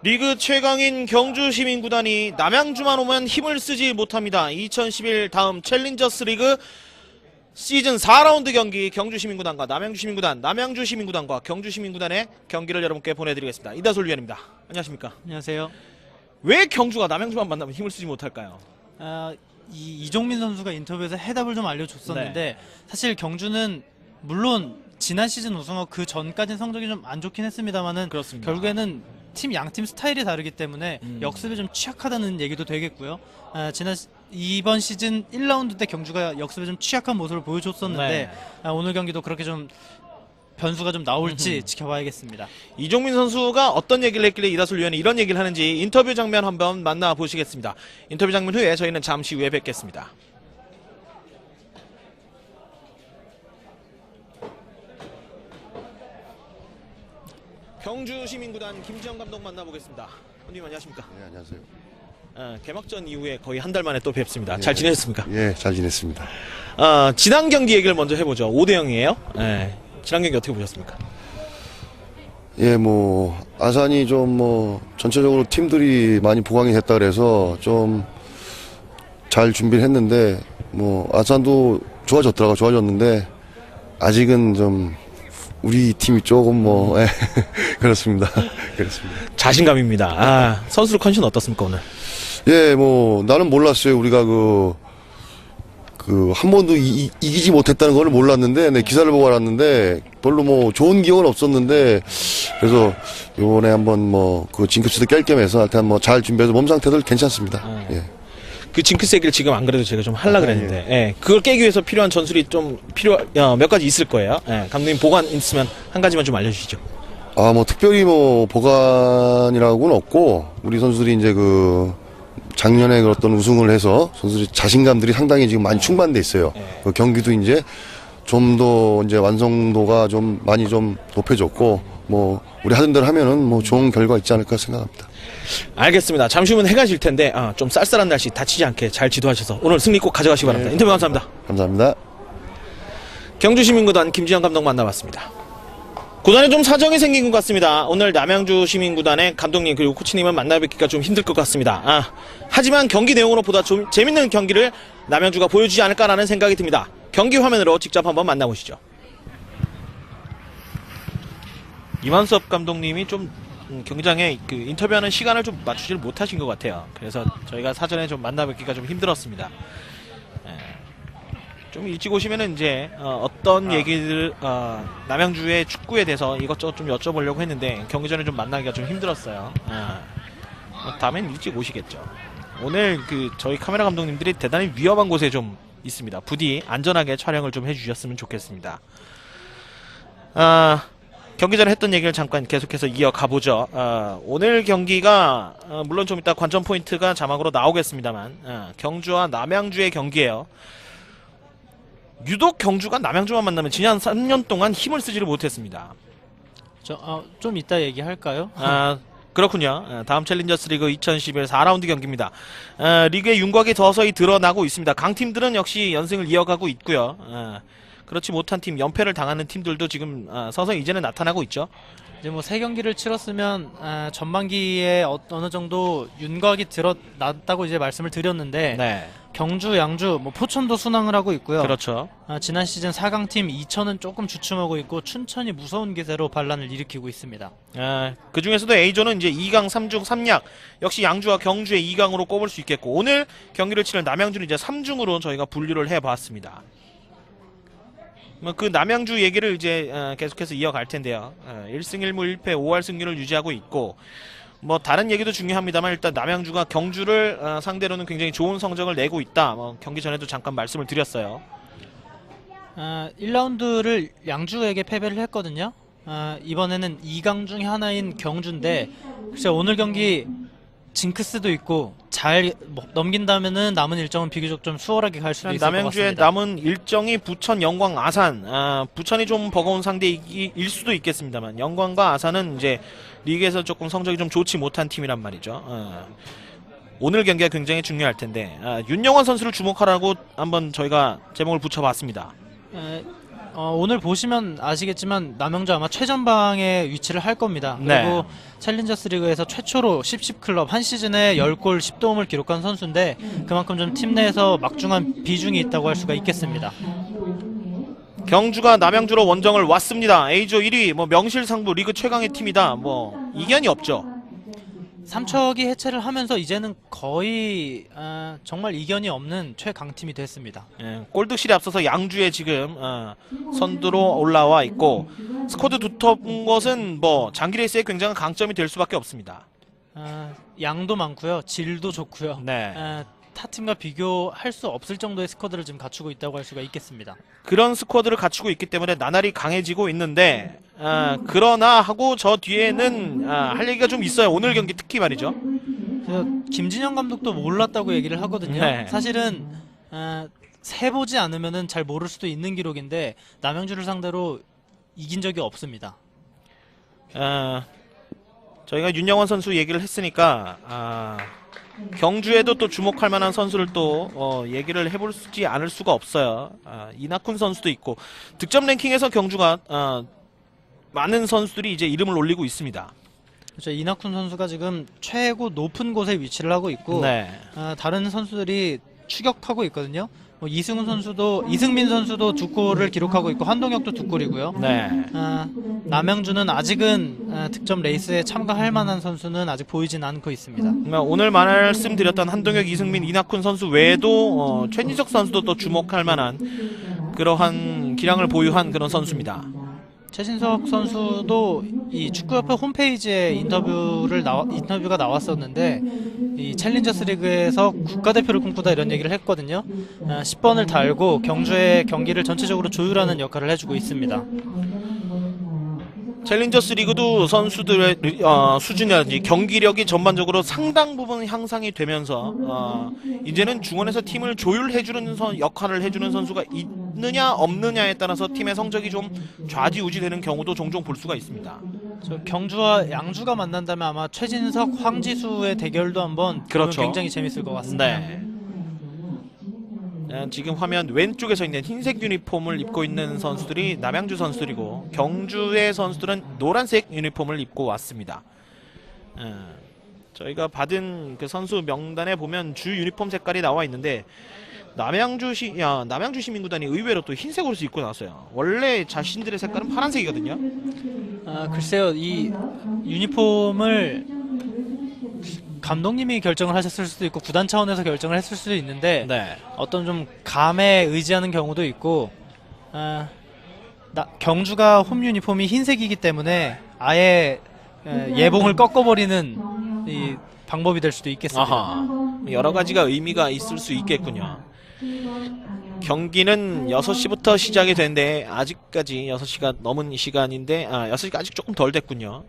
리그 최강인 경주시민구단이 남양주만 오면 힘을 쓰지 못합니다. 2011 다음 챌린저스 리그 시즌 4라운드 경기 경주시민구단과 남양주시민구단과 경주시민구단의 경기를 여러분께 보내드리겠습니다. 이다솔 위원입니다. 안녕하십니까? 안녕하세요. 왜 경주가 남양주만 만나면 힘을 쓰지 못할까요? 이종민 선수가 인터뷰에서 해답을 좀 알려줬었는데 사실 경주는 물론 지난 시즌 우승하고 그 전까지는 성적이 좀 안 좋긴 했습니다만은 그렇습니다. 결국에는 양팀 스타일이 다르기 때문에 역습에 좀 취약하다는 얘기도 되겠고요. 이번 시즌 1라운드 때 경주가 역습에 좀 취약한 모습을 보여줬었는데 오늘 경기도 그렇게 좀 변수가 좀 나올지 지켜봐야겠습니다. 이종민 선수가 어떤 얘기를 했길래 이다솔 위원이 이런 얘기를 하는지 인터뷰 장면 한번 만나보시겠습니다. 인터뷰 장면 후에 저희는 잠시 후에 뵙겠습니다. 경주시민구단 김지영 감독 만나보겠습니다. 감독님 안녕하십니까? 네, 안녕하세요. 개막전 이후에 거의 한 달 만에 또 뵙습니다. 네, 잘 지내셨습니까? 예, 잘 지냈습니다. 지난 경기 얘기를 먼저 해보죠. 5대0이에요. 지난 경기 어떻게 보셨습니까? 예, 뭐 아산이 좀 전체적으로 팀들이 많이 보강이 됐다 그래서 좀 잘 준비를 했는데 아산도 좋아졌는데 아직은 좀 우리 팀이 조금 예, 그렇습니다. 그렇습니다. 자신감입니다. 선수들 컨디션 어떻습니까 오늘? 예, 나는 몰랐어요. 우리가 한 번도 이기지 못했다는 걸 몰랐는데, 내 기사를 보고 알았는데, 별로 좋은 기억은 없었는데, 그래서 요번에 한번 그 징크스도 깰 겸해서 하여튼 잘 준비해서 몸 상태도 괜찮습니다. 예. 그 징크스 얘기를 지금 안 그래도 제가 좀 하려고 그랬는데, 그걸 깨기 위해서 필요한 전술이 좀 몇 가지 있을 거예요. 감독님 보관 있으면 한 가지만 좀 알려주시죠. 특별히 보관이라고는 없고, 우리 선수들이 이제 작년에 어떤 우승을 해서 선수들이 자신감들이 상당히 지금 많이 충만돼 있어요. 그 경기도 이제 좀 더 이제 완성도가 좀 많이 좀 높여졌고, 우리 하던 대로 하면은 좋은 결과 있지 않을까 생각합니다. 알겠습니다. 잠시 후면 해가 질 텐데, 좀 쌀쌀한 날씨 다치지 않게 잘 지도하셔서 오늘 승리 꼭 가져가시기 바랍니다. 인터뷰 감사합니다. 감사합니다. 경주시민구단 김지영 감독 만나봤습니다. 구단에 좀 사정이 생긴 것 같습니다. 오늘 남양주시민구단의 감독님 그리고 코치님은 만나뵙기가 좀 힘들 것 같습니다. 하지만 경기 내용으로 보다 좀 재밌는 경기를 남양주가 보여주지 않을까라는 생각이 듭니다. 경기 화면으로 직접 한번 만나보시죠. 이만섭 감독님이 좀 경기장에 인터뷰하는 시간을 좀 맞추지를 못하신 것 같아요. 그래서 저희가 사전에 좀 만나뵙기가 좀 힘들었습니다. 좀 일찍 오시면은 이제 어떤 얘기들 남양주의 축구에 대해서 이것저것 좀 여쭤보려고 했는데 경기 전에 좀 만나기가 좀 힘들었어요. 다음엔 일찍 오시겠죠. 오늘 저희 카메라 감독님들이 대단히 위험한 곳에 좀 있습니다. 부디 안전하게 촬영을 좀 해주셨으면 좋겠습니다. 경기 전에 했던 얘기를 잠깐 계속해서 이어가보죠. 오늘 경기가 물론 좀 이따 관전 포인트가 자막으로 나오겠습니다만 경주와 남양주의 경기예요. 유독 경주가 남양주만 만나면 지난 3년 동안 힘을 쓰지를 못했습니다. 좀 이따 얘기할까요? 그렇군요. 다음 챌린저스 리그 2011 4라운드 경기입니다. 리그의 윤곽이 서서히 드러나고 있습니다. 강팀들은 역시 연승을 이어가고 있고요. 그렇지 못한 팀, 연패를 당하는 팀들도 지금 서서히 이제는 나타나고 있죠. 이제 3경기를 치렀으면 전반기에 어느 정도 윤곽이 드러났다고 이제 말씀을 드렸는데 경주, 양주, 포천도 순항을 하고 있고요. 그렇죠. 지난 시즌 4강팀 이천은 조금 주춤하고 있고 춘천이 무서운 기세로 반란을 일으키고 있습니다. 그 중에서도 A조는 이제 2강 3중 3약 역시 양주와 경주의 2강으로 꼽을 수 있겠고 오늘 경기를 치는 남양주는 이제 3중으로 저희가 분류를 해봤습니다. 그 남양주 얘기를 이제 계속해서 이어갈 텐데요. 1승 1무 1패 5할 승률을 유지하고 있고 다른 얘기도 중요합니다만 일단 남양주가 경주를 상대로는 굉장히 좋은 성적을 내고 있다. 경기 전에도 잠깐 말씀을 드렸어요. 1라운드를 양주에게 패배를 했거든요. 이번에는 2강 중에 하나인 경주인데 글쎄 오늘 경기 징크스도 있고 잘 넘긴다면은 남은 일정은 비교적 좀 수월하게 갈 수도 있을 것 같습니다. 남양주의 남은 일정이 부천, 영광, 아산. 부천이 좀 버거운 상대일 수도 있겠습니다만 영광과 아산은 이제 리그에서 조금 성적이 좀 좋지 못한 팀이란 말이죠. 오늘 경기가 굉장히 중요할 텐데 윤영원 선수를 주목하라고 한번 저희가 제목을 붙여봤습니다. 오늘 보시면 아시겠지만 남영주 아마 최전방에 위치를 할 겁니다. 그리고 네. 챌린저스 리그에서 최초로 10클럽 한 시즌에 10골 10도움을 기록한 선수인데 그만큼 좀 팀 내에서 막중한 비중이 있다고 할 수가 있겠습니다. 경주가 남양주로 원정을 왔습니다. A조 1위, 뭐 명실상부 리그 최강의 팀이다. 뭐 이견이 없죠. 삼척이 해체를 하면서 이제는 거의 정말 이견이 없는 최강팀이 됐습니다. 예, 골드실에 앞서서 양주에 지금 선두로 올라와 있고 스쿼드 두터운 것은 뭐 장기 레이스의 굉장한 강점이 될 수밖에 없습니다. 양도 많고요, 질도 좋고요. 네. 타 팀과 비교할 수 없을 정도의 스쿼드를 지금 갖추고 있다고 할 수가 있겠습니다. 그런 스쿼드를 갖추고 있기 때문에 나날이 강해지고 있는데 그러나 하고 저 뒤에는 할 얘기가 좀 있어요. 오늘 경기 특히 말이죠. 김진영 감독도 몰랐다고 얘기를 하거든요. 네. 사실은 세보지 않으면은 잘 모를 수도 있는 기록인데 남양주를 상대로 이긴 적이 없습니다. 저희가 윤영원 선수 얘기를 했으니까 경주에도 또 주목할 만한 선수를 또 얘기를 해볼지 않을 수가 없어요. 이낙훈 선수도 있고 득점 랭킹에서 경주가 많은 선수들이 이제 이름을 올리고 있습니다. 그렇죠. 이낙훈 선수가 지금 최고 높은 곳에 위치를 하고 있고 네. 다른 선수들이 추격하고 있거든요. 이승민 선수도 2골을 기록하고 있고 한동혁도 2골이고요. 네. 남양주는 아직은 득점 레이스에 참가할 만한 선수는 아직 보이진 않고 있습니다. 오늘 말씀드렸던 한동혁, 이승민, 이낙훈 선수 외에도 최진석 선수도 또 주목할 만한 그러한 기량을 보유한 그런 선수입니다. 최진석 선수도 이 축구협회 홈페이지에 인터뷰가 나왔었는데 이 챌린저스 리그에서 국가대표를 꿈꾸다 이런 얘기를 했거든요. 10번을 달고 경주의 경기를 전체적으로 조율하는 역할을 해주고 있습니다. 챌린저스 리그도 선수들의 수준이라든지 경기력이 전반적으로 상당 부분 향상이 되면서 이제는 중원에서 팀을 조율해주는 역할을 해주는 선수가 있느냐 없느냐에 따라서 팀의 성적이 좀 좌지우지되는 경우도 종종 볼 수가 있습니다. 경주와 양주가 만난다면 아마 최진석, 황지수의 대결도 한번 그렇죠. 굉장히 재밌을 것 같습니다. 네. 지금 화면 왼쪽에 서 있는 흰색 유니폼을 입고 있는 선수들이 남양주 선수들이고 경주의 선수들은 노란색 유니폼을 입고 왔습니다. 저희가 받은 그 선수 명단에 보면 주 유니폼 색깔이 나와 있는데 남양주 시민구단이 의외로 또 흰색 옷을 입고 나왔어요. 원래 자신들의 색깔은 파란색이거든요. 글쎄요, 이 유니폼을 감독님이 결정을 하셨을 수도 있고 구단 차원에서 결정을 했을 수도 있는데 네. 어떤 좀 감에 의지하는 경우도 있고 경주가 홈 유니폼이 흰색이기 때문에 아예 예봉을 꺾어버리는 이 방법이 될 수도 있겠습니다. 아하. 여러 가지가 의미가 있을 수 있겠군요. 경기는 6시부터 시작이 되는데 아직까지 6시가 넘은 시간인데 6시가 아직 조금 덜 됐군요.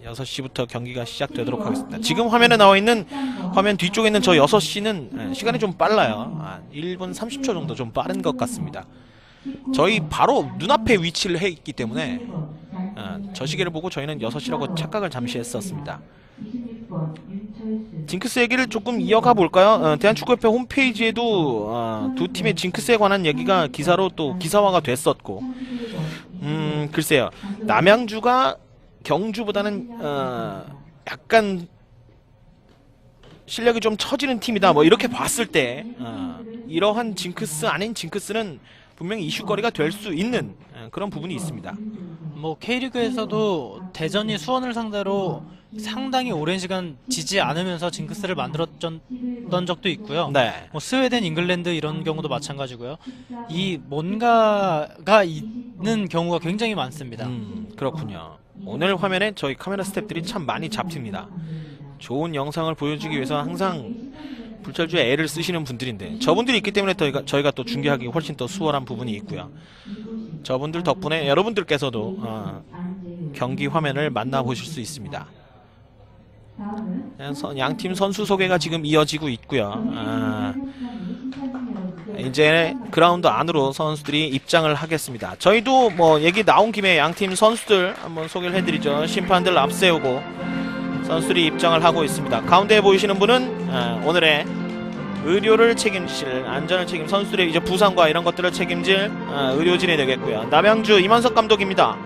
6시부터 경기가 시작되도록 하겠습니다. 지금 화면에 나와 있는 화면 뒤쪽에 있는 저 6시는 시간이 좀 빨라요. 1분 30초 정도 좀 빠른 것 같습니다. 저희 바로 눈앞에 위치를 해 있기 때문에 저 시계를 보고 저희는 6시라고 착각을 잠시 했었습니다. 징크스 얘기를 조금 이어가 볼까요? 대한축구협회 홈페이지에도 두 팀의 징크스에 관한 얘기가 기사로 또 기사화가 됐었고 글쎄요. 남양주가 경주보다는 약간 실력이 좀 처지는 팀이다 뭐 이렇게 봤을 때 이러한 징크스 아닌 징크스는 분명히 이슈거리가 될 수 있는 그런 부분이 있습니다. 뭐 K리그에서도 대전이 수원을 상대로 상당히 오랜 시간 지지 않으면서 징크스를 만들었던 적도 있고요. 네. 뭐 스웨덴, 잉글랜드 이런 경우도 마찬가지고요. 이 뭔가가 있는 경우가 굉장히 많습니다. 그렇군요. 오늘 화면에 저희 카메라 스태프들이 참 많이 잡힙니다. 좋은 영상을 보여주기 위해서 항상 불철주에 애를 쓰시는 분들인데 저분들이 있기 때문에 저희가 또 중계하기 훨씬 더 수월한 부분이 있고요. 저분들 덕분에 여러분들께서도 경기 화면을 만나보실 수 있습니다. 양팀 선수 소개가 지금 이어지고 있고요. 이제 그라운드 안으로 선수들이 입장을 하겠습니다. 저희도 뭐 얘기 나온 김에 양팀 선수들 한번 소개를 해드리죠. 심판들 앞세우고 선수들이 입장을 하고 있습니다. 가운데 보이시는 분은 오늘의 의료를 책임질 안전을 선수들의 이제 부상과 이런 것들을 책임질 의료진이 되겠고요. 남양주 임원석 감독입니다.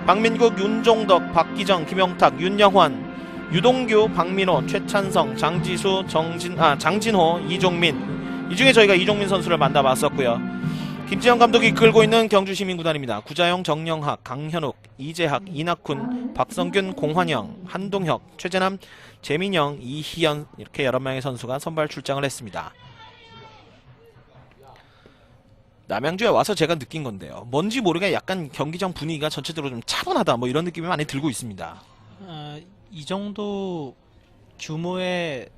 박민국, 윤종덕, 박기정, 김영탁, 윤영환, 유동규, 박민호, 최찬성, 장지수, 장진호, 이종민. 이 중에 저희가 이종민 선수를 만나봤었고요. 김지영 감독이 이끌고 있는 경주시민구단입니다. 구자영, 정영학, 강현욱, 이재학, 이낙훈, 박성균, 공환영, 한동혁, 최재남, 재민영, 이희연 이렇게 여러 명의 선수가 선발 출장을 했습니다. 남양주에 와서 제가 느낀 건데요. 뭔지 모르게 약간 경기장 분위기가 전체적으로 좀 차분하다 뭐 이런 느낌이 많이 들고 있습니다. 이 정도 규모의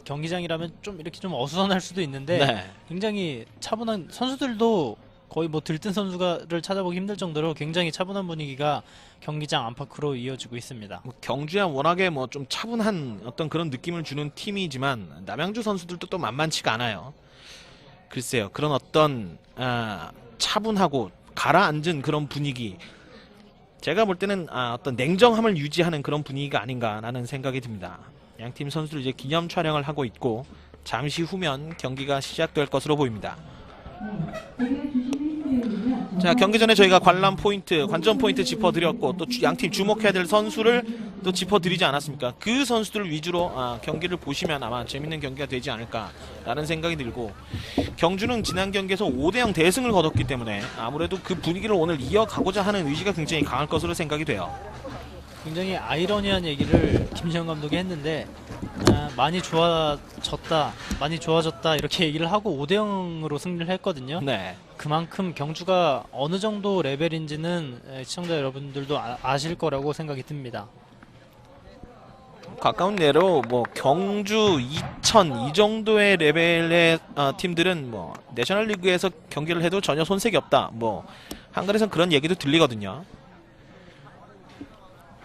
경기장이라면 좀 이렇게 좀 어수선할 수도 있는데 네. 굉장히 차분한 선수들도 거의 뭐 들뜬 선수를 찾아보기 힘들 정도로 굉장히 차분한 분위기가 경기장 안팎으로 이어지고 있습니다. 경주야 워낙에 뭐 좀 차분한 어떤 그런 느낌을 주는 팀이지만 남양주 선수들도 또 만만치가 않아요. 글쎄요, 그런 어떤 차분하고 가라앉은 그런 분위기, 제가 볼 때는 어떤 냉정함을 유지하는 그런 분위기가 아닌가라는 생각이 듭니다. 양팀 선수들 이제 기념 촬영을 하고 있고 잠시 후면 경기가 시작될 것으로 보입니다. 자, 경기 전에 저희가 관람 포인트, 관전 포인트 짚어드렸고 또 양팀 주목해야 될 선수를 또 짚어드리지 않았습니까? 그 선수들 위주로 경기를 보시면 아마 재밌는 경기가 되지 않을까라는 생각이 들고, 경주는 지난 경기에서 5대0 대승을 거뒀기 때문에 아무래도 그 분위기를 오늘 이어가고자 하는 의지가 굉장히 강할 것으로 생각이 돼요. 굉장히 아이러니한 얘기를 김시영 감독이 했는데 많이 좋아졌다 이렇게 얘기를 하고 5대0으로 승리를 했거든요. 네. 그만큼 경주가 어느 정도 레벨인지는 시청자 여러분들도 아실 거라고 생각이 듭니다. 가까운 내로 뭐 경주, 이천 이 정도의 레벨의 팀들은 뭐 내셔널리그에서 경기를 해도 전혀 손색이 없다. 뭐 한글에선 그런 얘기도 들리거든요.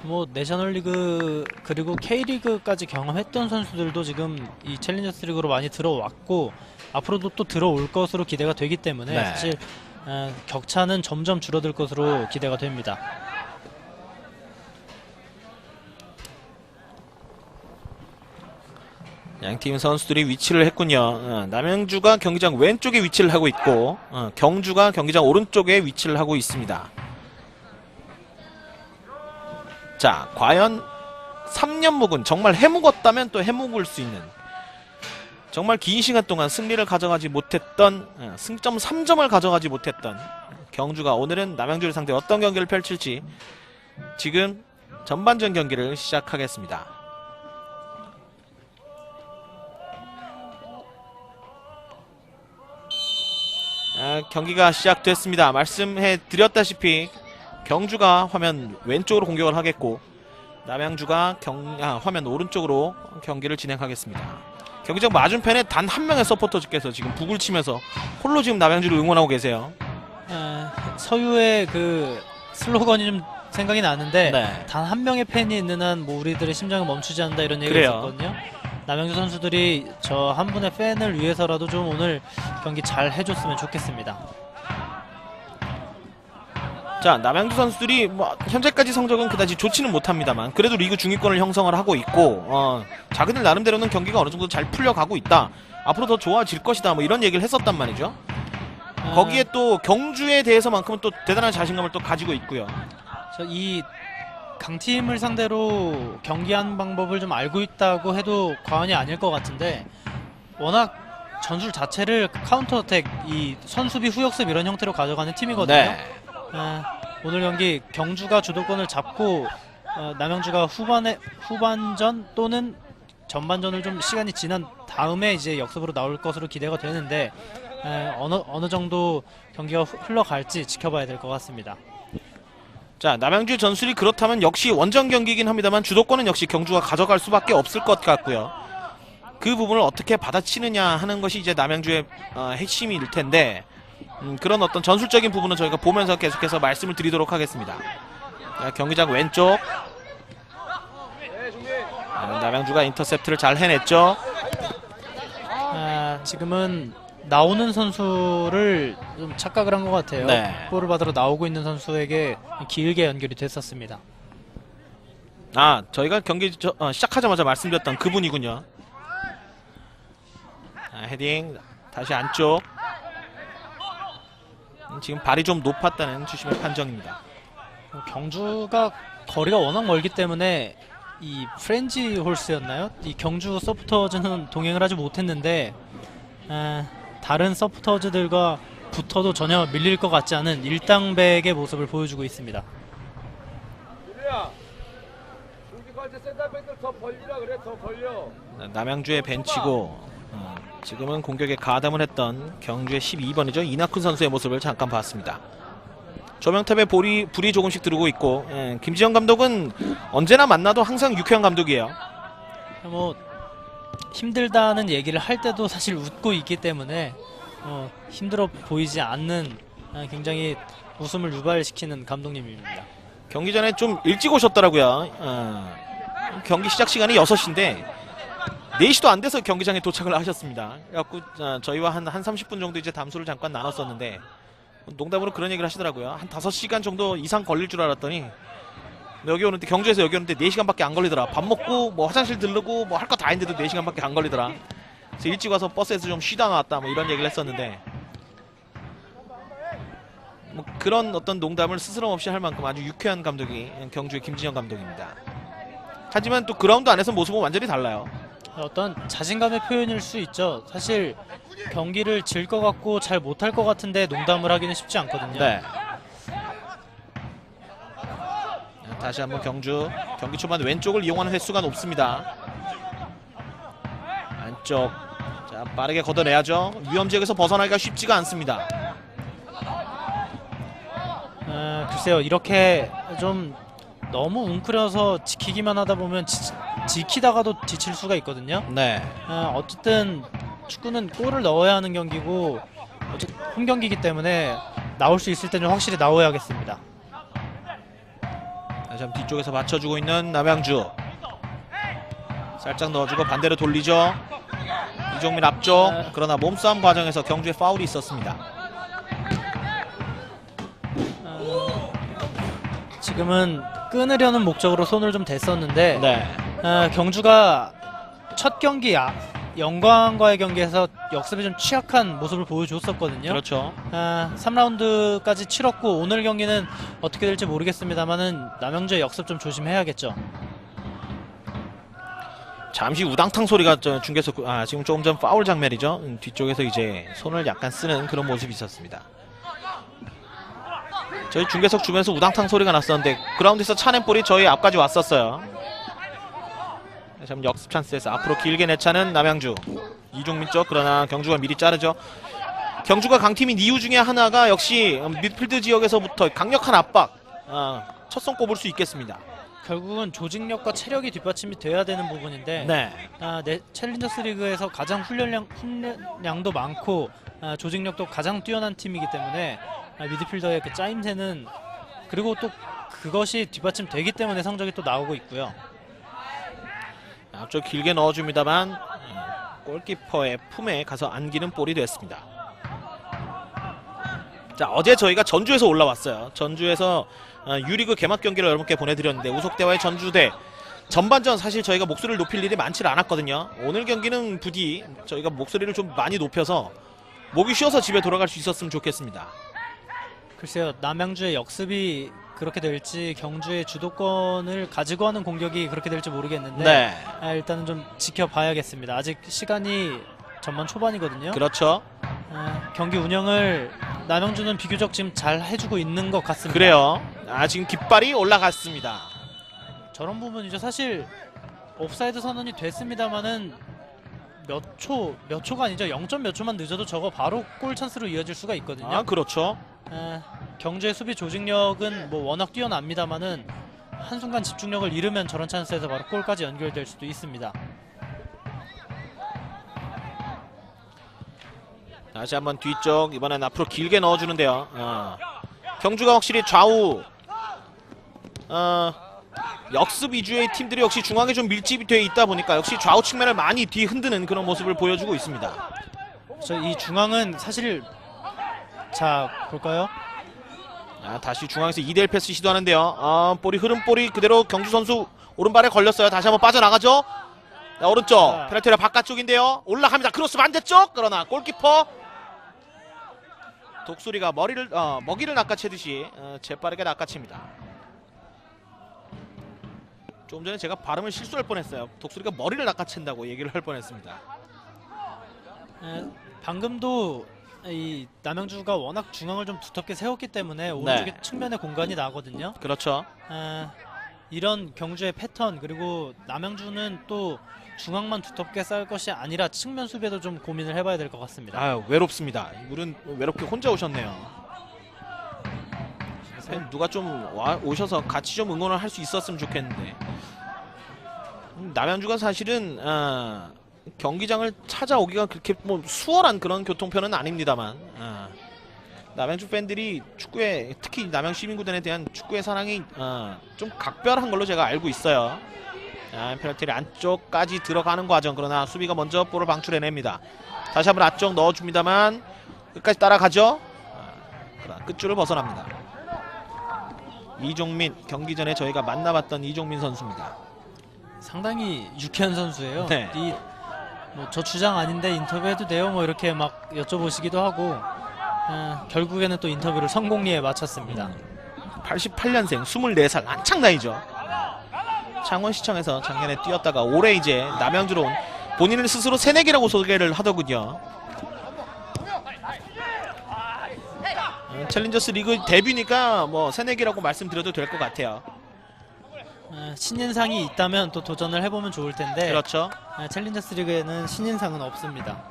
뭐 내셔널리그 그리고 K리그까지 경험했던 선수들도 지금 이 챌린저스 리그로 많이 들어왔고 앞으로도 또 들어올 것으로 기대가 되기 때문에 네. 사실 격차는 점점 줄어들 것으로 기대가 됩니다. 양팀 선수들이 위치를 했군요. 남양주가 경기장 왼쪽에 위치를 하고 있고 경주가 경기장 오른쪽에 위치를 하고 있습니다. 자, 과연 3년묵은 정말 해묵었다면 또 해묵을 수 있는, 정말 긴 시간 동안 승리를 가져가지 못했던, 승점 3점을 가져가지 못했던 경주가 오늘은 남양주를 상대로 어떤 경기를 펼칠지 지금 전반전 경기를 시작하겠습니다. 경기가 시작됐습니다. 말씀해 드렸다시피 경주가 화면 왼쪽으로 공격을 하겠고 남양주가 화면 오른쪽으로 경기를 진행하겠습니다. 경기장 맞은편에 단 한 명의 서포터즈께서 지금 북을 치면서 홀로 지금 남양주를 응원하고 계세요. 서유의 그 슬로건이 좀 생각이 나는데 네. 단 한 명의 팬이 있는 한 뭐 우리들의 심장은 멈추지 않는다 이런 얘기가 있었거든요. 남양주 선수들이 저 한 분의 팬을 위해서라도 좀 오늘 경기 잘 해줬으면 좋겠습니다. 자, 남양주 선수들이 뭐 현재까지 성적은 그다지 좋지는 못합니다만 그래도 리그 중위권을 형성을 하고 있고 자기들 나름대로는 경기가 어느 정도 잘 풀려가고 있다. 앞으로 더 좋아질 것이다. 뭐 이런 얘기를 했었단 말이죠. 거기에 또 경주에 대해서만큼은 또 대단한 자신감을 또 가지고 있고요. 이 강팀을 상대로 경기하는 방법을 좀 알고 있다고 해도 과언이 아닐 것 같은데 워낙 전술 자체를 카운터 어택, 이 선수비 후역습 이런 형태로 가져가는 팀이거든요. 네. 오늘 경기 경주가 주도권을 잡고 남양주가 후반전 또는 전반전을 좀 시간이 지난 다음에 이제 역습으로 나올 것으로 기대가 되는데 어느 정도 경기가 흘러갈지 지켜봐야 될 것 같습니다. 자, 남양주 전술이 그렇다면 역시 원정 경기이긴 합니다만 주도권은 역시 경주가 가져갈 수밖에 없을 것 같고요. 그 부분을 어떻게 받아치느냐 하는 것이 이제 남양주의 핵심일 텐데 그런 어떤 전술적인 부분은 저희가 보면서 계속해서 말씀을 드리도록 하겠습니다. 자, 경기장 왼쪽 남양주가 인터셉트를 잘 해냈죠. 지금은 나오는 선수를 좀 착각을 한 것 같아요. 네. 볼을 받으러 나오고 있는 선수에게 길게 연결이 됐었습니다. 저희가 경기 시작하자마자 말씀드렸던 그분이군요. 헤딩 다시 안쪽. 지금 발이 좀 높았다는 주심의 판정입니다. 경주가 거리가 워낙 멀기 때문에 이 프렌지 홀스였나요? 이 경주 서포터즈는 동행을 하지 못했는데 다른 서포터즈들과 붙어도 전혀 밀릴 것 같지 않은 일당백의 모습을 보여주고 있습니다. 남양주의 벤치고 지금은 공격에 가담을 했던 경주의 12번이죠. 이낙훈 선수의 모습을 잠깐 봤습니다. 조명탑에 불이 조금씩 들어오고 있고 김지영 감독은 언제나 만나도 항상 유쾌한 감독이에요. 뭐 힘들다는 얘기를 할 때도 사실 웃고 있기 때문에 힘들어 보이지 않는 굉장히 웃음을 유발시키는 감독님입니다. 경기 전에 좀 일찍 오셨더라고요. 경기 시작 시간이 6시인데 4시도 안 돼서 경기장에 도착을 하셨습니다. 그래갖고 저희와 한 30분 정도 이제 담소를 잠깐 나눴었는데 농담으로 그런 얘기를 하시더라고요. 한 5시간 정도 이상 걸릴 줄 알았더니 여기 오는데, 경주에서 여기 오는데 4시간밖에 안 걸리더라. 밥 먹고 뭐 화장실 들르고 뭐 할 거 다 했는데도 4시간밖에 안 걸리더라. 그래서 일찍 와서 버스에서 좀 쉬다 나왔다 뭐 이런 얘기를 했었는데, 뭐 그런 어떤 농담을 스스럼 없이 할 만큼 아주 유쾌한 감독이 경주의 김진영 감독입니다. 하지만 또 그라운드 안에서 모습은 완전히 달라요. 어떤 자신감의 표현일 수 있죠. 사실 경기를 질 것 같고 잘 못할 것 같은데 농담을 하기는 쉽지 않거든요. 네. 다시 한번 경주 경기 초반 왼쪽을 이용하는 횟수가 높습니다. 안쪽, 자 빠르게 걷어내야죠. 위험 지역에서 벗어나기가 쉽지가 않습니다. 글쎄요, 이렇게 좀 너무 웅크려서 지키기만 하다 보면 지키다가도 지칠 수가 있거든요. 네. 어쨌든 축구는 골을 넣어야 하는 경기고 홈 경기이기 때문에 나올 수 있을 때는 확실히 나와야겠습니다. 다시 한번 뒤쪽에서 받쳐주고 있는 남양주. 살짝 넣어주고 반대로 돌리죠. 이종민 앞쪽. 그러나 몸싸움 과정에서 경주에 파울이 있었습니다. 지금은 끊으려는 목적으로 손을 좀 댔었는데 네. 경주가 첫 경기 영광과의 경기에서 역습에 좀 취약한 모습을 보여줬었거든요. 그렇죠. 3라운드까지 치렀고 오늘 경기는 어떻게 될지 모르겠습니다만은 남양주의 역습 좀 조심해야겠죠. 잠시 우당탕 소리가 중계석 지금 조금 전 파울 장면이죠. 뒤쪽에서 이제 손을 약간 쓰는 그런 모습이 있었습니다. 저희 중계석 주변에서 우당탕 소리가 났었는데 그라운드에서 차낸 볼이 저희 앞까지 왔었어요. 다시 한번 역습 찬스에서 앞으로 길게 내차는 남양주. 이종민 쪽, 그러나 경주가 미리 자르죠. 경주가 강팀인 이유 중에 하나가 역시 미드필드 지역에서부터 강력한 압박, 첫 손 꼽을 수 있겠습니다. 결국은 조직력과 체력이 뒷받침이 돼야 되는 부분인데 네. 챌린저스 리그에서 가장 훈련량도 많고 조직력도 가장 뛰어난 팀이기 때문에 미드필더의 그 짜임새는, 그리고 또 그것이 뒷받침되기 때문에 성적이 또 나오고 있고요. 앞쪽 길게 넣어줍니다만 골키퍼의 품에 가서 안기는 볼이 됐습니다. 자, 어제 저희가 전주에서 올라왔어요. 전주에서 유리그 개막 경기를 여러분께 보내드렸는데 우석대와의 전주대 전반전 사실 저희가 목소리를 높일 일이 많지 않았거든요. 오늘 경기는 부디 저희가 목소리를 좀 많이 높여서 목이 쉬어서 집에 돌아갈 수 있었으면 좋겠습니다. 글쎄요, 남양주의 역습이 그렇게 될지 경주의 주도권을 가지고 하는 공격이 그렇게 될지 모르겠는데 네. 일단은 좀 지켜봐야겠습니다. 아직 시간이 전반 초반이거든요. 그렇죠. 경기 운영을 남양주는 비교적 지금 잘 해주고 있는 것 같습니다. 그래요. 지금 깃발이 올라갔습니다. 저런 부분이죠. 사실 옵사이드 선언이 됐습니다만은 몇 초가 아니죠. 0. 몇 초만 늦어도 저거 바로 골 찬스로 이어질 수가 있거든요. 그렇죠. 경주의 수비 조직력은 뭐 워낙 뛰어납니다만은 한순간 집중력을 잃으면 저런 찬스에서 바로 골까지 연결될 수도 있습니다. 다시 한번 뒤쪽, 이번엔 앞으로 길게 넣어주는데요. 경주가 확실히 좌우 역습 위주의 팀들이 역시 중앙에 좀 밀집이 되어 있다 보니까 역시 좌우 측면을 많이 뒤흔드는 그런 모습을 보여주고 있습니다. 이 중앙은 사실, 자 볼까요? 다시 중앙에서 2대1 패스 시도하는데요. 볼이 흐름 볼이 그대로 경주 선수 오른발에 걸렸어요. 다시 한번 빠져나가죠. 자, 오른쪽 자. 페널티라 바깥쪽인데요. 올라갑니다. 크로스 반대쪽. 그러나 골키퍼 독수리가 먹이를 낚아채듯이 재빠르게 낚아챕니다. 좀 전에 제가 발음을 실수할 뻔했어요. 독수리가 머리를 낚아챈다고 얘기를 할 뻔했습니다. 방금도 이 남양주가 워낙 중앙을 좀 두텁게 세웠기 때문에 오른쪽에 측면에 공간이 나거든요. 그렇죠. 이런 경주의 패턴, 그리고 남양주는 또 중앙만 두텁게 쌓을 것이 아니라 측면 수비에도 좀 고민을 해봐야 될 것 같습니다. 아유, 외롭습니다. 이분은 외롭게 혼자 오셨네요. 누가 좀 오셔서 같이 좀 응원을 할 수 있었으면 좋겠는데. 남양주가 사실은 경기장을 찾아오기가 그렇게 뭐 수월한 그런 교통편은 아닙니다만, 남양주 팬들이 축구에, 특히 남양 시민구단에 대한 축구의 사랑이 좀 각별한 걸로 제가 알고 있어요. 페널티를 안쪽까지 들어가는 과정. 그러나 수비가 먼저 볼을 방출해냅니다. 다시 한번 안쪽 넣어줍니다만 끝까지 따라가죠. 그러나 끝줄을 벗어납니다. 이종민, 경기 전에 저희가 만나봤던 이종민 선수입니다. 상당히 유쾌한 선수예요. 네. 뭐 저 주장 아닌데 인터뷰해도 돼요? 뭐 이렇게 막 여쭤보시기도 하고, 결국에는 또 인터뷰를 성공리에 마쳤습니다. 88년생, 24살, 한창 나이죠. 창원시청에서 작년에 뛰었다가 올해 이제 남양주로 온, 본인을 스스로 새내기라고 소개를 하더군요. 챌린저스 리그 데뷔니까 뭐 새내기라고 말씀드려도 될 것 같아요. 신인상이 있다면 또 도전을 해보면 좋을 텐데, 그렇죠. 챌린저스 리그에는 신인상은 없습니다.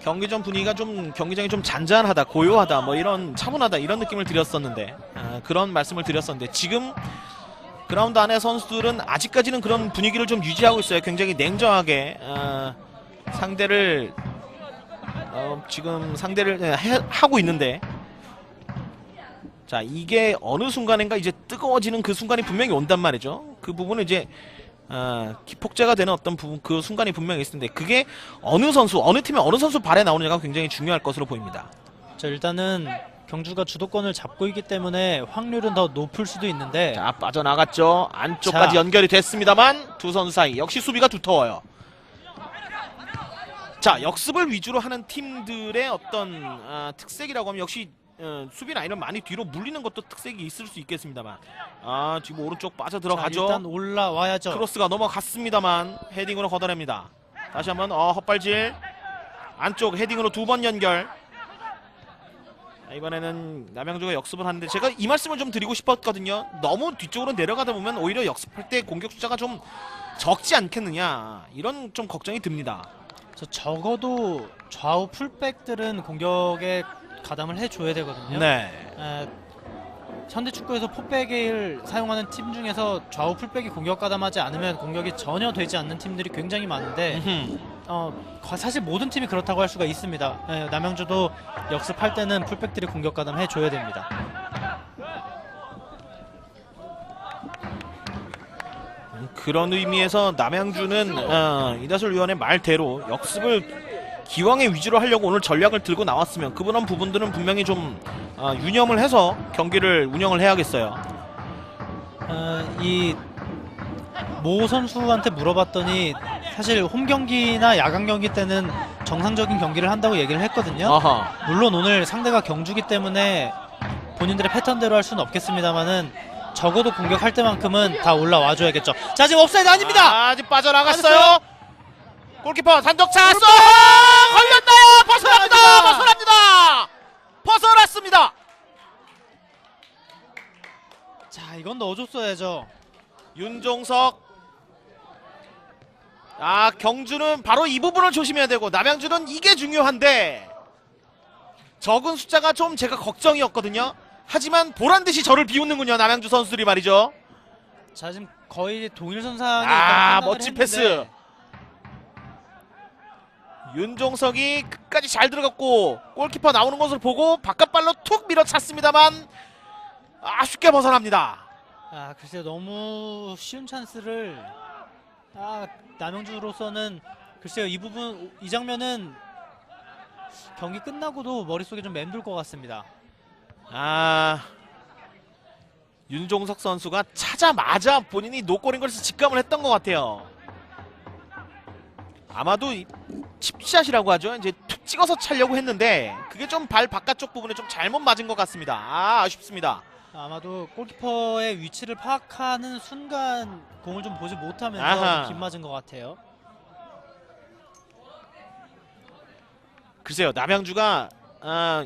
경기 전 분위기가 좀, 경기장이 좀 잔잔하다, 고요하다, 뭐 이런, 차분하다 이런 느낌을 드렸었는데, 그런 말씀을 드렸었는데, 지금 그라운드 안에 선수들은 아직까지는 그런 분위기를 좀 유지하고 있어요. 굉장히 냉정하게 상대를 지금 상대를 하고 있는데, 자, 이게 어느 순간인가 이제 뜨거워지는 그 순간이 분명히 온단 말이죠. 그 부분은 이제 기폭제가 되는 어떤 부분, 그 순간이 분명히 있을 텐데, 그게 어느 선수, 어느 팀의 어느 선수 발에 나오느냐가 굉장히 중요할 것으로 보입니다. 자, 일단은 경주가 주도권을 잡고 있기 때문에 확률은 더 높을 수도 있는데, 자, 빠져나갔죠. 안쪽까지 자. 연결이 됐습니다만 두 선수 사이 역시 수비가 두터워요. 자, 역습을 위주로 하는 팀들의 어떤 특색이라고 하면 역시 수비 라인을 많이 뒤로 물리는 것도 특색이 있을 수 있겠습니다만, 지금 오른쪽 빠져 들어가죠. 자, 일단 올라와야죠. 크로스가 넘어갔습니다만 헤딩으로 걷어냅니다. 다시 한번 헛발질, 안쪽 헤딩으로 두 번 연결. 이번에는 남양주가 역습을 하는데, 제가 이 말씀을 좀 드리고 싶었거든요. 너무 뒤쪽으로 내려가다 보면 오히려 역습할 때 공격 숫자가 좀 적지 않겠느냐, 이런 좀 걱정이 듭니다. 적어도 좌우 풀백들은 공격에 가담을 해줘야 되거든요. 네. 현대 축구에서 포백을 사용하는 팀 중에서 좌우 풀백이 공격 가담하지 않으면 공격이 전혀 되지 않는 팀들이 굉장히 많은데, 사실 모든 팀이 그렇다고 할 수가 있습니다. 남양주도 역습할 때는 풀백들이 공격 가담해 줘야 됩니다. 그런 의미에서 남양주는 이다솔 위원의 말대로 역습을 기왕의 위주로 하려고 오늘 전략을 들고 나왔으면 그런 부분들은 분명히 좀 유념을 해서 경기를 운영을 해야겠어요. 이 모 선수한테 물어봤더니 사실 홈 경기나 야간 경기 때는 정상적인 경기를 한다고 얘기를 했거든요. 아하. 물론 오늘 상대가 경주기 때문에 본인들의 패턴대로 할 수는 없겠습니다만은 적어도 공격할 때만큼은 다 올라와 줘야겠죠. 자, 지금 옵사이드 아닙니다. 아직 빠져나갔어요. 골키퍼 단독 차서 걸렸나요? 벗어납니다. 벗어납니다. 벗어났습니다. 자, 이건 넣어줬어야죠. 윤종석. 경주는 바로 이 부분을 조심해야 되고, 남양주는 이게 중요한데, 적은 숫자가 좀 제가 걱정이었거든요. 하지만 보란듯이 저를 비웃는군요, 남양주 선수들이 말이죠. 자, 지금 거의 동일 선상에 멋진 패스. 윤종석이 끝까지 잘 들어갔고, 골키퍼 나오는 것을 보고 바깥발로 툭 밀어찼습니다만 쉽게 벗어납니다. 글쎄요, 너무 쉬운 찬스를 남양주로서는, 글쎄요, 이 장면은 경기 끝나고도 머릿속에 좀 맴돌 것 같습니다. 윤종석 선수가 차자마자 본인이 노골인 것을 직감을 했던 것 같아요. 아마도 칩샷이라고 하죠. 이제 툭 찍어서 차려고 했는데 그게 좀 발 바깥쪽 부분에 좀 잘못 맞은 것 같습니다. 아쉽습니다. 아마도 골키퍼의 위치를 파악하는 순간 공을 좀 보지 못하면서 아하. 빗 맞은 것 같아요. 글쎄요, 남양주가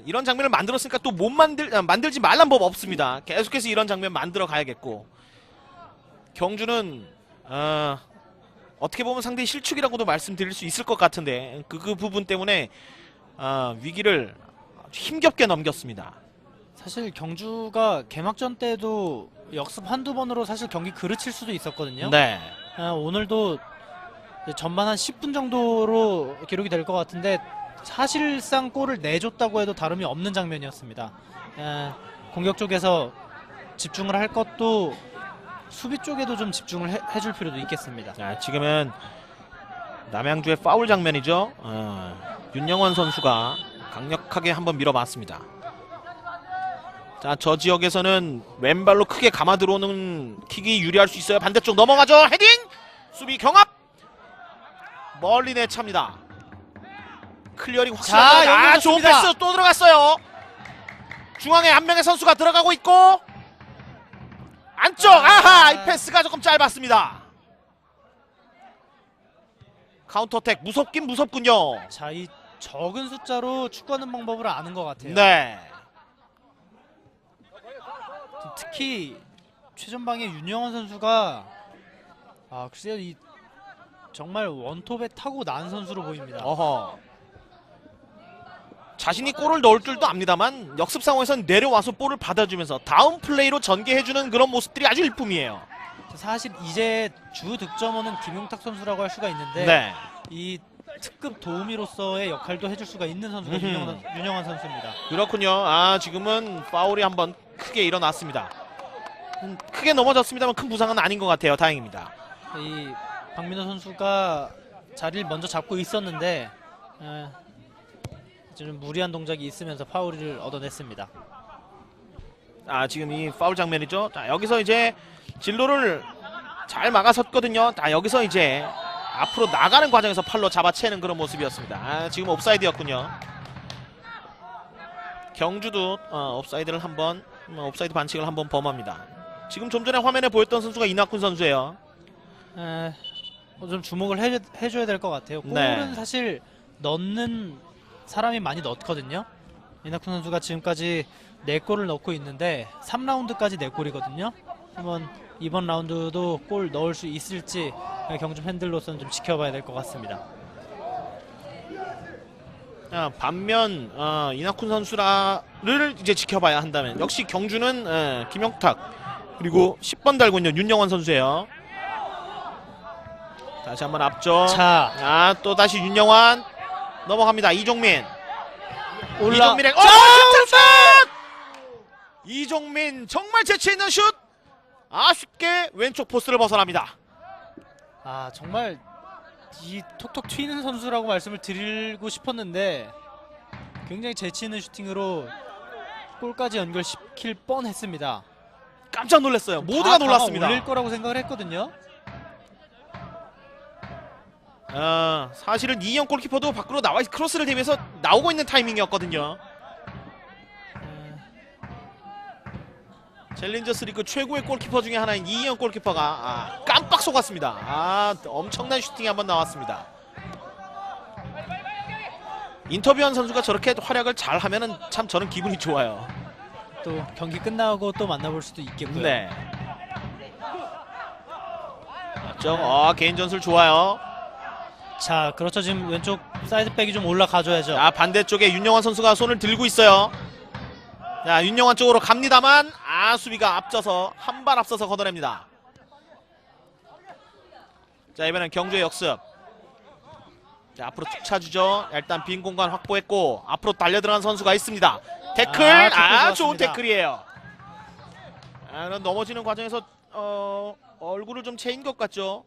이런 장면을 만들었으니까 또 못 만들지 말란 법 없습니다. 계속해서 이런 장면 만들어 가야겠고, 경주는 어떻게 보면 상대의 실축이라고도 말씀드릴 수 있을 것 같은데 그 부분 때문에 위기를 아주 힘겹게 넘겼습니다. 사실 경주가 개막전 때도 역습 한두 번으로 사실 경기 그르칠 수도 있었거든요. 네. 오늘도 전반 한 10분 정도로 기록이 될 것 같은데 사실상 골을 내줬다고 해도 다름이 없는 장면이었습니다. 공격 쪽에서 집중을 할 것도 수비 쪽에도 좀 집중을 해줄 필요도 있겠습니다. 지금은 남양주의 파울 장면이죠. 윤영원 선수가 강력하게 한번 밀어봤습니다. 자, 저 지역에서는 왼발로 크게 감아 들어오는 킥이 유리할 수 있어요. 반대쪽 넘어가죠. 헤딩! 수비 경합! 멀리 내찹니다. 클리어링 확실합니다. 좋은 패스 또 들어갔어요. 중앙에 한 명의 선수가 들어가고 있고 안쪽! 아하! 이 패스가 조금 짧았습니다. 카운터택 무섭긴 무섭군요. 자, 이 적은 숫자로 축구하는 방법을 아는 것 같아요. 네. 특히 최전방의 윤영원 선수가 글쎄요, 이 정말 원톱에 타고 난 선수로 보입니다. 어허. 자신이 골을 넣을 줄도 압니다만 역습 상황에서는 내려와서 볼을 받아주면서 다운 플레이로 전개해주는 그런 모습들이 아주 일품이에요. 사실 이제 주 득점원은 김용탁 선수라고 할 수가 있는데 네. 이 특급 도우미로서의 역할도 해줄 수가 있는 선수가 윤영원 선수입니다. 그렇군요. 지금은 파울이 한번 크게 일어났습니다. 크게 넘어졌습니다만 큰 부상은 아닌 것 같아요. 다행입니다. 이 박민호 선수가 자리를 먼저 잡고 있었는데 좀 무리한 동작이 있으면서 파울을 얻어냈습니다. 지금 이 파울 장면이죠. 자, 여기서 이제 진로를 잘 막아섰거든요. 여기서 이제 앞으로 나가는 과정에서 팔로 잡아채는 그런 모습이었습니다. 지금 옵사이드였군요. 경주도 옵사이드를 한번 옵사이드 반칙을 한번 범합니다. 지금 좀 전에 화면에 보였던 선수가 이낙훈 선수예요. 좀 주목을 해줘야 될 것 같아요. 골은 네. 사실 넣는 사람이 많이 넣거든요. 이낙훈 선수가 지금까지 4골을 넣고 있는데 3라운드까지 4골이거든요. 한번 이번 라운드도 골 넣을 수 있을지 경주 팬들로서는 좀 지켜봐야 될 것 같습니다. 반면 이낙훈 선수를 이제 지켜봐야 한다면 역시 경주는 김용탁 그리고 10번 달고 있는 윤영원 선수예요. 다시 한번 앞쪽. 또 다시 윤영원 넘어갑니다. 이종민. 이종민의 이종민 정말 재치 있는 슛. 아쉽게 왼쪽 포스트를 벗어납니다. 정말 이 톡톡 튀는 선수라고 말씀을 드리고 싶었는데 굉장히 재치 있는 슈팅으로 골까지 연결시킬 뻔했습니다. 깜짝 놀랐어요. 모두가 놀랐습니다. 올릴 거라고 생각을 했거든요. 사실은 이영 골키퍼도 밖으로 나와 크로스를 대면서 나오고 있는 타이밍이었거든요. 챌린저스 리그 최고의 골키퍼 중에 하나인 이영 골키퍼가 깜빡 속았습니다. 엄청난 슈팅이 한번 나왔습니다. 인터뷰한 선수가 저렇게 활약을 잘 하면은 참 저는 기분이 좋아요. 또 경기 끝나고 또 만나볼 수도 있겠고요. 네. 개인 전술 좋아요. 자, 그렇죠. 지금 왼쪽 사이드백이 좀 올라가줘야죠. 반대쪽에 윤영환 선수가 손을 들고 있어요. 자, 윤영환 쪽으로 갑니다만 수비가 앞서서 한 발 앞서서 걷어냅니다. 자, 이번엔 경주의 역습. 자, 앞으로 툭 차주죠. 일단 빈 공간 확보했고 앞으로 달려들어간 선수가 있습니다. 태클! 좋은 태클이에요. 넘어지는 과정에서 얼굴을 좀 채인 것 같죠.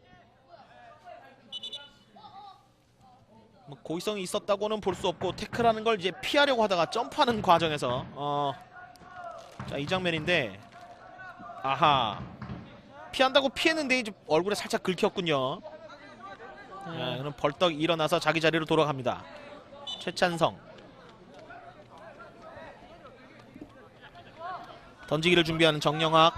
고의성이 있었다고는 볼 수 없고 태클하는 걸 이제 피하려고 하다가 점프하는 과정에서 자, 이 장면인데 아하. 피한다고 피했는데 이제 얼굴에 살짝 긁혔군요. 자, 그럼 벌떡 일어나서 자기 자리로 돌아갑니다. 최찬성. 던지기를 준비하는 정영학.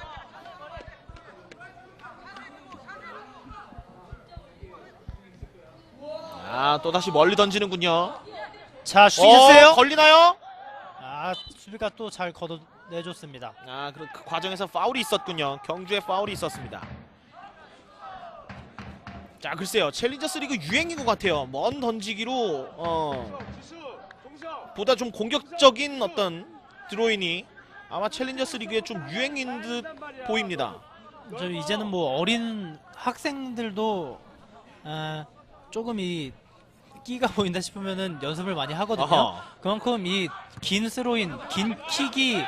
아, 또다시 멀리 던지는군요. 자, 슛이었어요. 걸리나요? 아, 수비가 또 잘 걷어내줬습니다. 아, 그 과정에서 파울이 있었군요. 경주에 파울이 있었습니다. 자, 글쎄요. 챌린저스 리그 유행인 것 같아요. 먼 던지기로 보다 좀 공격적인 어떤 드로인이 아마 챌린저스 리그의 좀 유행인 듯 보입니다. 저 이제는 뭐 어린 학생들도 조금 이 끼가 보인다 싶으면은 연습을 많이 하거든요. 어허. 그만큼 이 긴 스로인, 긴 킥이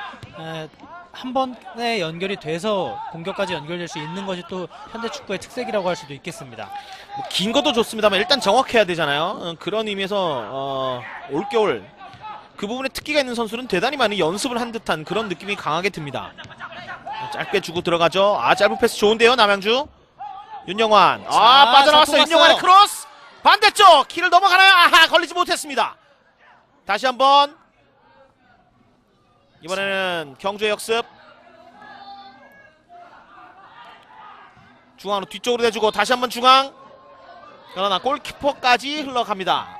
한 번에 연결이 돼서 공격까지 연결될 수 있는 것이 또 현대 축구의 특색이라고 할 수도 있겠습니다. 뭐 긴 것도 좋습니다만 일단 정확해야 되잖아요. 그런 의미에서 올겨울 그 부분에 특기가 있는 선수는 대단히 많이 연습을 한 듯한 그런 느낌이 강하게 듭니다. 짧게 주고 들어가죠. 아, 짧은 패스 좋은데요, 남양주. 윤영환. 아, 빠져나왔어요. 윤영환의 크로스. 반대쪽 키를 넘어가나요? 아하, 걸리지 못했습니다. 다시 한번. 이번에는 경주의 역습. 중앙으로 뒤쪽으로 내주고 다시 한번 중앙. 그러나 골키퍼까지 흘러갑니다.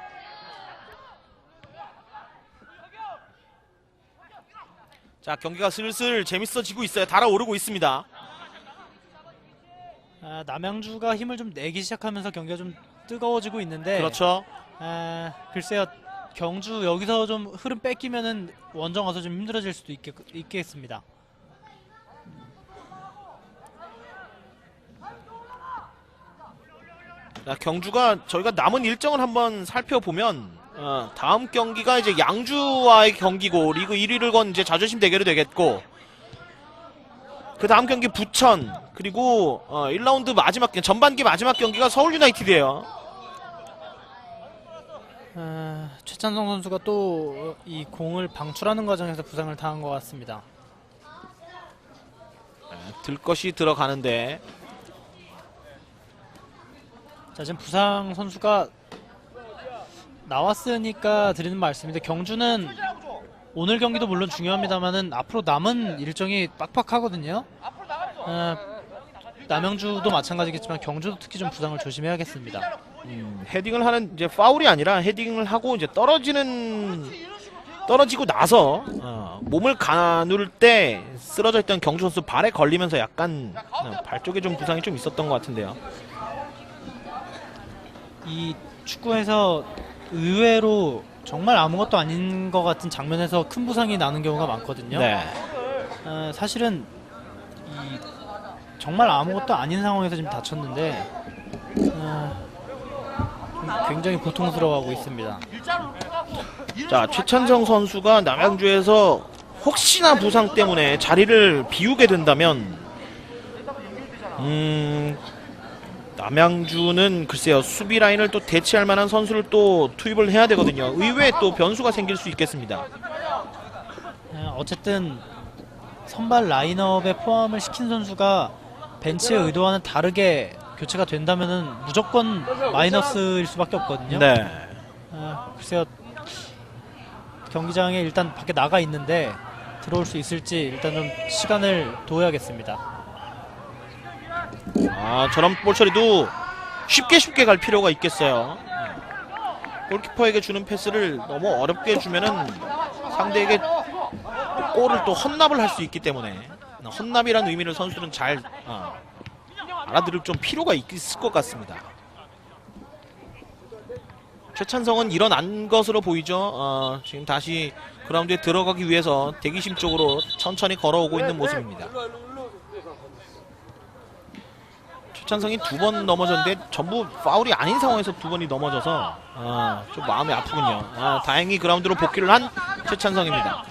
자, 경기가 슬슬 재밌어지고 있어요. 달아오르고 있습니다. 남양주가 힘을 좀 내기 시작하면서 경기가 좀 뜨거워지고 있는데, 그렇죠. 글쎄요, 경주 여기서 좀 흐름 뺏기면은 원정 와서 좀 힘들어질 수도 있겠습니다. 자, 경주가 저희가 남은 일정을 한번 살펴보면 다음 경기가 이제 양주와의 경기고 리그 1위를 건 이제 자존심 대결이 되겠고, 그 다음 경기 부천, 그리고 1라운드 마지막 전반기 마지막 경기가 서울 유나이티드예요. 최찬성 선수가 또 이 공을 방출하는 과정에서 부상을 당한 것 같습니다. 들 것이 들어가는데, 자, 지금 부상 선수가 나왔으니까 드리는 말씀인데, 경주는 오늘 경기도 물론 중요합니다만은 앞으로 남은 일정이 빡빡하거든요. 남양주도 마찬가지겠지만 경주도 특히 좀 부상을 조심해야겠습니다. 헤딩을 하는 이제 파울이 아니라 헤딩을 하고 이제 떨어지고 나서 몸을 가눌 때 쓰러져 있던 경주 선수 발에 걸리면서 약간 발 쪽에 좀 부상이 좀 있었던 것 같은데요. 이 축구에서 의외로 정말 아무것도 아닌 것 같은 장면에서 큰 부상이 나는 경우가 많거든요. 네. 사실은 이 정말 아무것도 아닌 상황에서 지금 다쳤는데 굉장히 고통스러워하고 있습니다. 자, 최찬성 선수가 남양주에서 혹시나 부상 때문에 자리를 비우게 된다면 남양주는 글쎄요, 수비 라인을 또 대체할 만한 선수를 또 투입을 해야 되거든요. 의외에 또 변수가 생길 수 있겠습니다. 어쨌든 선발 라인업에 포함을 시킨 선수가 벤치의 의도와는 다르게 교체가 된다면은 무조건 마이너스일 수밖에 없거든요. 네. 글쎄요, 경기장에 일단 밖에 나가 있는데 들어올 수 있을지 일단 좀 시간을 둬야겠습니다. 저런 볼 처리도 쉽게 갈 필요가 있겠어요. 골키퍼에게 주는 패스를 너무 어렵게 주면은 상대에게 골을 또 헌납을 할 수 있기 때문에 헌납이라는 의미를 선수들은 잘 알아들을 좀 필요가 있을 것 같습니다. 최찬성은 일어난 것으로 보이죠. 지금 다시 그라운드에 들어가기 위해서 대기심 쪽으로 천천히 걸어오고 있는 모습입니다. 최찬성이 2번 넘어졌는데 전부 파울이 아닌 상황에서 2번이 넘어져서 좀 마음이 아프군요. 다행히 그라운드로 복귀를 한 최찬성입니다.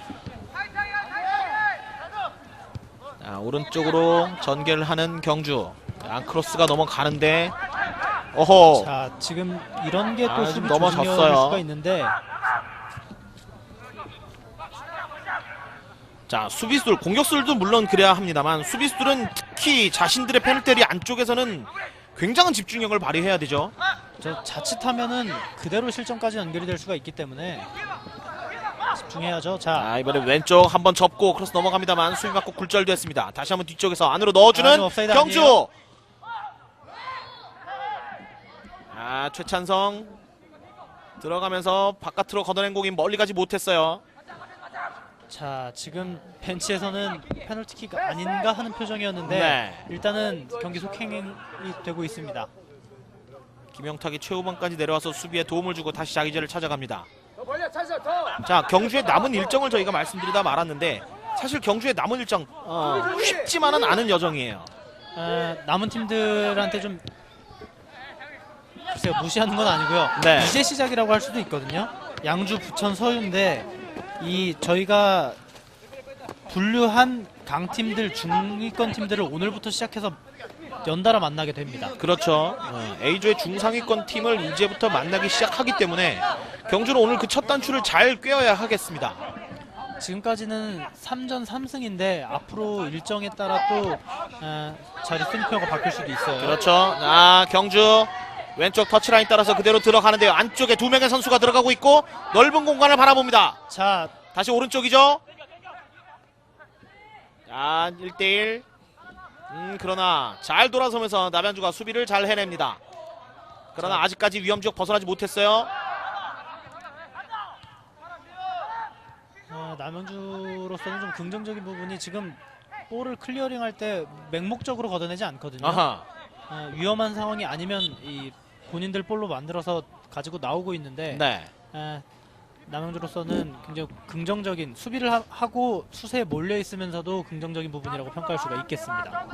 오른쪽으로 전개를 하는 경주. 크로스가 넘어가는데, 어허. 자, 지금 이런 게 또 수비 넘어졌어요. 조심해야 할 수가 있는데, 자, 수비수들, 공격수들도 물론 그래야 합니다만 수비수들은 특히 자신들의 페널티에리아 안쪽에서는 굉장한 집중력을 발휘해야 되죠. 자칫하면은 그대로 실점까지 연결이 될 수가 있기 때문에 집중해야죠. 자, 이번에 왼쪽 한번 접고 크로스 넘어갑니다만 수비 맞고 굴절됐습니다. 다시 한번 뒤쪽에서 안으로 넣어주는 옵사이드 경주. 아니에요? 최찬성 들어가면서 바깥으로 걷어낸 공이 멀리 가지 못했어요. 자, 지금 벤치에서는 페널티킥 아닌가 하는 표정이었는데 네. 일단은 경기 속행이 되고 있습니다. 김영탁이 최후반까지 내려와서 수비에 도움을 주고 다시 자기제를 찾아갑니다. 자, 경주의 남은 일정을 저희가 말씀드리다 말았는데 사실 경주의 남은 일정 쉽지만은 않은 여정이에요. 남은 팀들한테 좀 글쎄요, 무시하는 건 아니고요. 네. 이제 시작이라고 할 수도 있거든요. 양주, 부천, 서유인데 이 저희가 분류한 강팀들, 중위권 팀들을 오늘부터 시작해서 연달아 만나게 됩니다. 그렇죠. A조의 중상위권 팀을 이제부터 만나기 시작하기 때문에 경주는 오늘 그 첫 단추를 잘 꿰어야 하겠습니다. 지금까지는 3전 3승인데 앞으로 일정에 따라 또 자리 승표가 바뀔 수도 있어요. 그렇죠. 경주 왼쪽 터치라인 따라서 그대로 들어가는데요. 안쪽에 두 명의 선수가 들어가고 있고 넓은 공간을 바라봅니다. 자, 다시 오른쪽이죠. 자, 1대1. 그러나 잘 돌아서면서 남양주가 수비를 잘 해냅니다. 그러나 아직까지 위험지역 벗어나지 못했어요. 남양주로서는 좀 긍정적인 부분이 지금 볼을 클리어링할 때 맹목적으로 걷어내지 않거든요. 아하. 위험한 상황이 아니면 이 본인들 볼로 만들어서 가지고 나오고 있는데 네. 남양주로서는 굉장히 긍정적인 수비를 하고 수세에 몰려 있으면서도 긍정적인 부분이라고 평가할 수가 있겠습니다.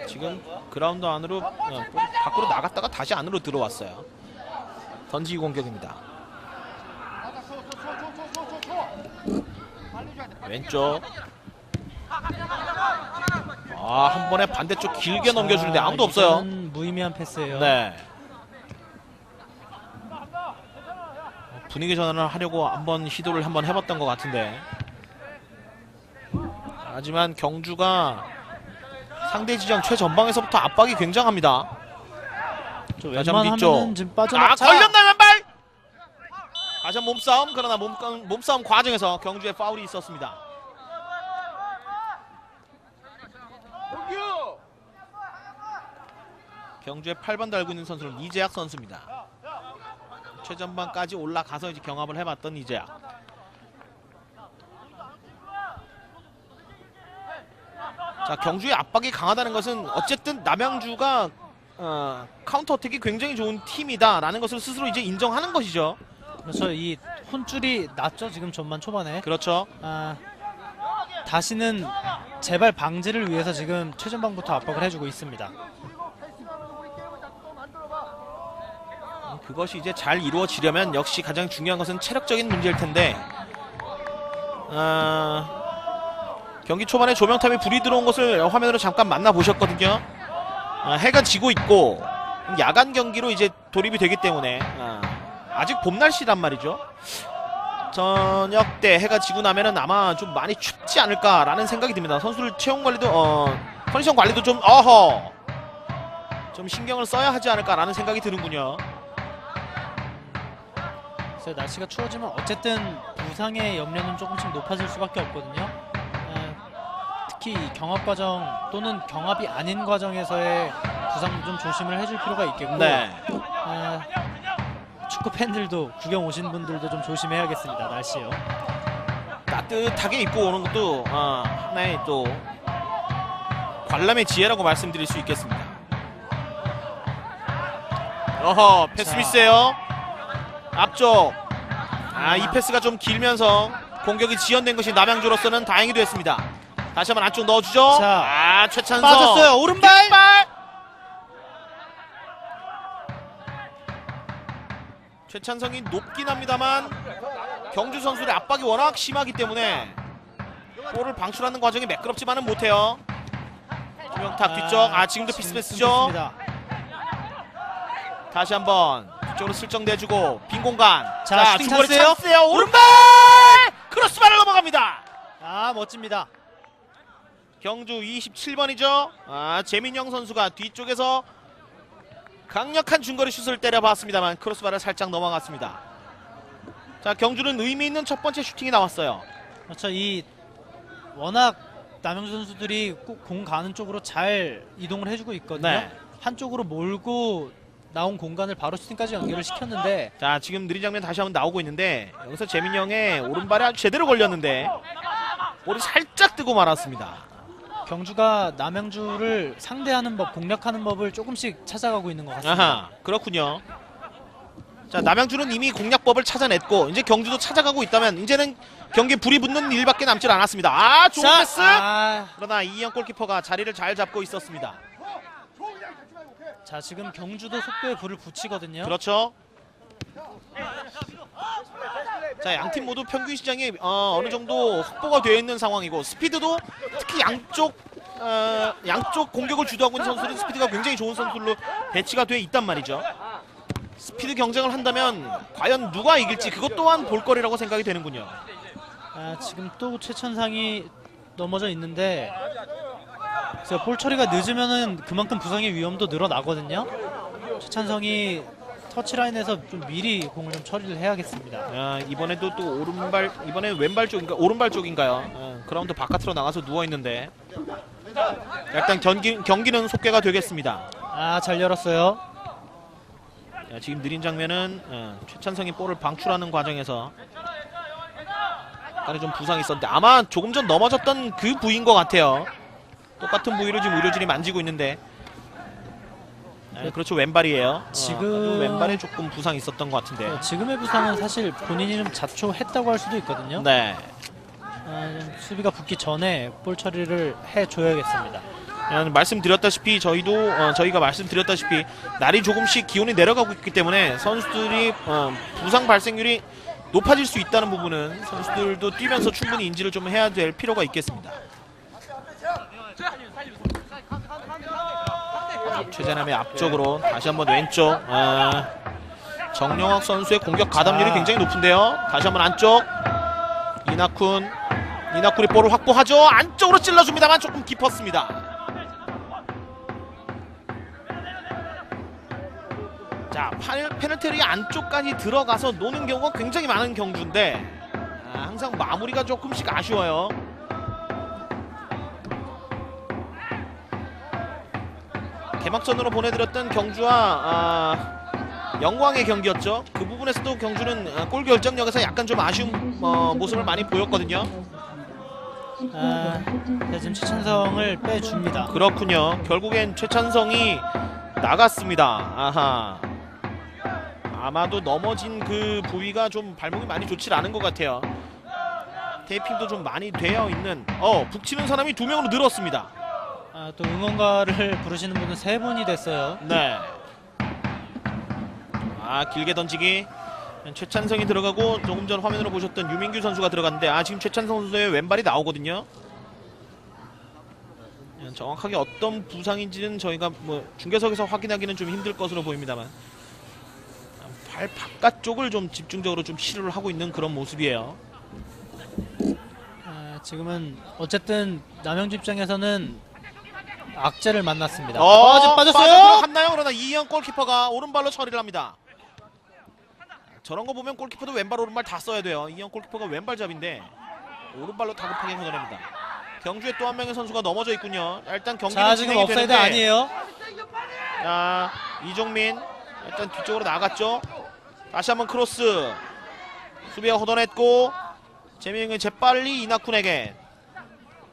지금 그라운드 안으로 밖으로 나갔다가 다시 안으로 들어왔어요. 던지기 공격입니다. 왼쪽. 한 번에 반대쪽 길게 넘겨주는데 아무도 없어요. 무의미한 패스예요. 네. 분위기 전환을 하려고 한번 시도를 한번 해봤던 것 같은데 하지만 경주가 상대 지점 최전방에서부터 압박이 굉장합니다. 다시 한번 뒤쪽. 지금 빠져나. 걸렸나요 왼발? 다시 한번 몸싸움. 그러나 몸싸움 과정에서 경주의 파울이 있었습니다. 경주의 8번 달고 있는 선수는 이재학 선수입니다. 최전방까지 올라가서 이제 경합을 해봤던 이재학. 자, 경주의 압박이 강하다는 것은 어쨌든 남양주가 카운터 어택이 굉장히 좋은 팀이다라는 것을 스스로 이제 인정하는 것이죠. 그렇죠. 이 혼줄이 났죠. 지금 전반 초반에. 그렇죠. 다시는 재발 방지를 위해서 지금 최전방부터 압박을 해주고 있습니다. 그것이 이제 잘 이루어지려면 역시 가장 중요한 것은 체력적인 문제일 텐데 경기 초반에 조명탑에 불이 들어온 것을 화면으로 잠깐 만나보셨거든요. 해가 지고 있고 야간 경기로 이제 돌입이 되기 때문에 아직 봄 날씨란 말이죠. 저녁 때 해가 지고 나면은 아마 좀 많이 춥지 않을까라는 생각이 듭니다. 선수들 체온 관리도 컨디션 관리도 좀 신경을 써야 하지 않을까라는 생각이 드는군요. 그래서 날씨가 추워지면 어쨌든 부상의 염려는 조금씩 높아질 수밖에 없거든요. 특히 경합 과정 또는 경합이 아닌 과정에서의 부상 좀 조심을 해줄 필요가 있겠고 네. 축구 팬들도 구경 오신 분들도 좀 조심해야겠습니다. 날씨요. 따뜻하게 입고 오는 것도 하나의 또 관람의 지혜라고 말씀드릴 수 있겠습니다. 패스 미스예요. 앞쪽. 이 패스가 좀 길면서 공격이 지연된 것이 남양주로서는 다행히도 했습니다. 다시 한번 안쪽 넣어주죠. 자, 최찬성 빠졌어요. 오른발. 최찬성이 높긴 합니다만 경주 선수들의 압박이 워낙 심하기 때문에 볼을 방출하는 과정이 매끄럽지만은 못해요. 김영탁 뒤쪽. 지금도 피스패스죠. 다시 한번 뒤쪽으로 슬쩍 내주고 빈 공간. 자, 슈팅 중거리 찬스예요. 찬스예요. 오른발 크로스바를 넘어갑니다. 아, 멋집니다. 경주 27번이죠. 재민영 선수가 뒤쪽에서 강력한 중거리 슛을 때려봤습니다만 크로스바를 살짝 넘어갔습니다. 자, 경주는 의미 있는 첫 번째 슈팅이 나왔어요. 그렇죠. 이 워낙 남영주 선수들이 꼭 공 가는 쪽으로 잘 이동을 해주고 있거든요. 네. 한쪽으로 몰고 나온 공간을 바로 슈팅까지 연결을 시켰는데 자, 지금 느린 장면 다시 한번 나오고 있는데 여기서 재민영의 오른발에 아주 제대로 걸렸는데 볼이 살짝 뜨고 말았습니다. 경주가 남영주를 상대하는 법, 공략하는 법을 조금씩 찾아가고 있는 것 같습니다. 아하, 그렇군요. 자, 남양주는 이미 공략법을 찾아냈고 이제 경주도 찾아가고 있다면 이제는 경기에 불이 붙는 일밖에 남질 않았습니다. 좋은 자, 패스! 아, 그러나 이영 골키퍼가 자리를 잘 잡고 있었습니다. 자, 지금 경주도 속도에 불을 붙이거든요. 그렇죠. 자, 양팀 모두 평균 시장이 어느 정도 확보가 되어 있는 상황이고 스피드도 특히 양쪽 공격을 주도하고 있는 선수들은 스피드가 굉장히 좋은 선수들로 배치가 되어 있단 말이죠. 스피드 경쟁을 한다면 과연 누가 이길지 그것 또한 볼거리라고 생각이 되는군요. 지금 또 최천상이 넘어져 있는데 그래서 볼 처리가 늦으면은 그만큼 부상의 위험도 늘어나거든요. 최찬성이 터치라인에서 좀 미리 공을 좀 처리를 해야겠습니다. 이번에도 또 이번에 왼발 쪽인가 오른발 쪽인가요? 그라운드 바깥으로 나가서 누워 있는데 일단 경기는 속개가 되겠습니다. 잘 열었어요. 지금 느린 장면은 최찬성이 볼을 방출하는 과정에서 약간의 좀 부상이 있었는데 아마 조금 전 넘어졌던 그 부위인 것 같아요. 똑같은 부위로 지금 의료진이 만지고 있는데 그렇죠, 왼발이에요. 지금 왼발에 조금 부상이 있었던 것 같은데 지금의 부상은 사실 본인이 좀 자초했다고 할 수도 있거든요. 네. 좀 수비가 붙기 전에 볼 처리를 해줘야겠습니다. 말씀드렸다시피 저희가 말씀드렸다시피 날이 조금씩 기온이 내려가고 있기 때문에 선수들이 부상 발생률이 높아질 수 있다는 부분은 선수들도 뛰면서 충분히 인지를 좀 해야 될 필요가 있겠습니다. 최재남의 앞쪽으로 다시 한번 왼쪽 정영학 선수의 공격 가담률이 굉장히 높은데요. 다시 한번 안쪽 이나쿤이 볼을 확보하죠. 안쪽으로 찔러줍니다만 조금 깊었습니다. 자, 페널티리 안쪽까지 들어가서 노는 경우가 굉장히 많은 경주인데 항상 마무리가 조금씩 아쉬워요. 개막전으로 보내드렸던 경주와 영광의 경기였죠. 그 부분에서도 경주는 골 결정력에서 약간 좀 아쉬운 모습을 많이 보였거든요. 지금 최찬성을 빼줍니다. 그렇군요. 결국엔 최찬성이 나갔습니다. 아마도 넘어진 그 부위가 좀 발목이 많이 좋지 않은 것 같아요. 테이핑도 좀 많이 되어 있는 북치는 사람이 2명으로 늘었습니다. 또 응원가를 부르시는 분은 3분이 됐어요. 네. 길게 던지기. 최찬성이 들어가고 조금 전 화면으로 보셨던 유민규 선수가 들어갔는데 지금 최찬성 선수의 왼발이 나오거든요. 정확하게 어떤 부상인지는 저희가 중계석에서 확인하기는 좀 힘들 것으로 보입니다만 발 바깥쪽을 좀 집중적으로 좀 치료를 하고 있는 그런 모습이에요. 지금은 어쨌든 남영주 입장에서는 악재를 만났습니다. 빠졌어요. 들어갔나요? 그러나 이영 골키퍼가 오른발로 처리를 합니다. 저런 거 보면 골키퍼도 왼발 오른발 다 써야 돼요. 이영 골키퍼가 왼발잡인데 오른발로 다급하게 걷어냅니다. 경주에 또 한 명의 선수가 넘어져 있군요. 일단 경기는 지금 진행이 업사이드 되는데 아니에요. 이종민 일단 뒤쪽으로 나갔죠. 다시 한번 크로스 수비가 걷어냈고 재민영이 재빨리 이나쿤에게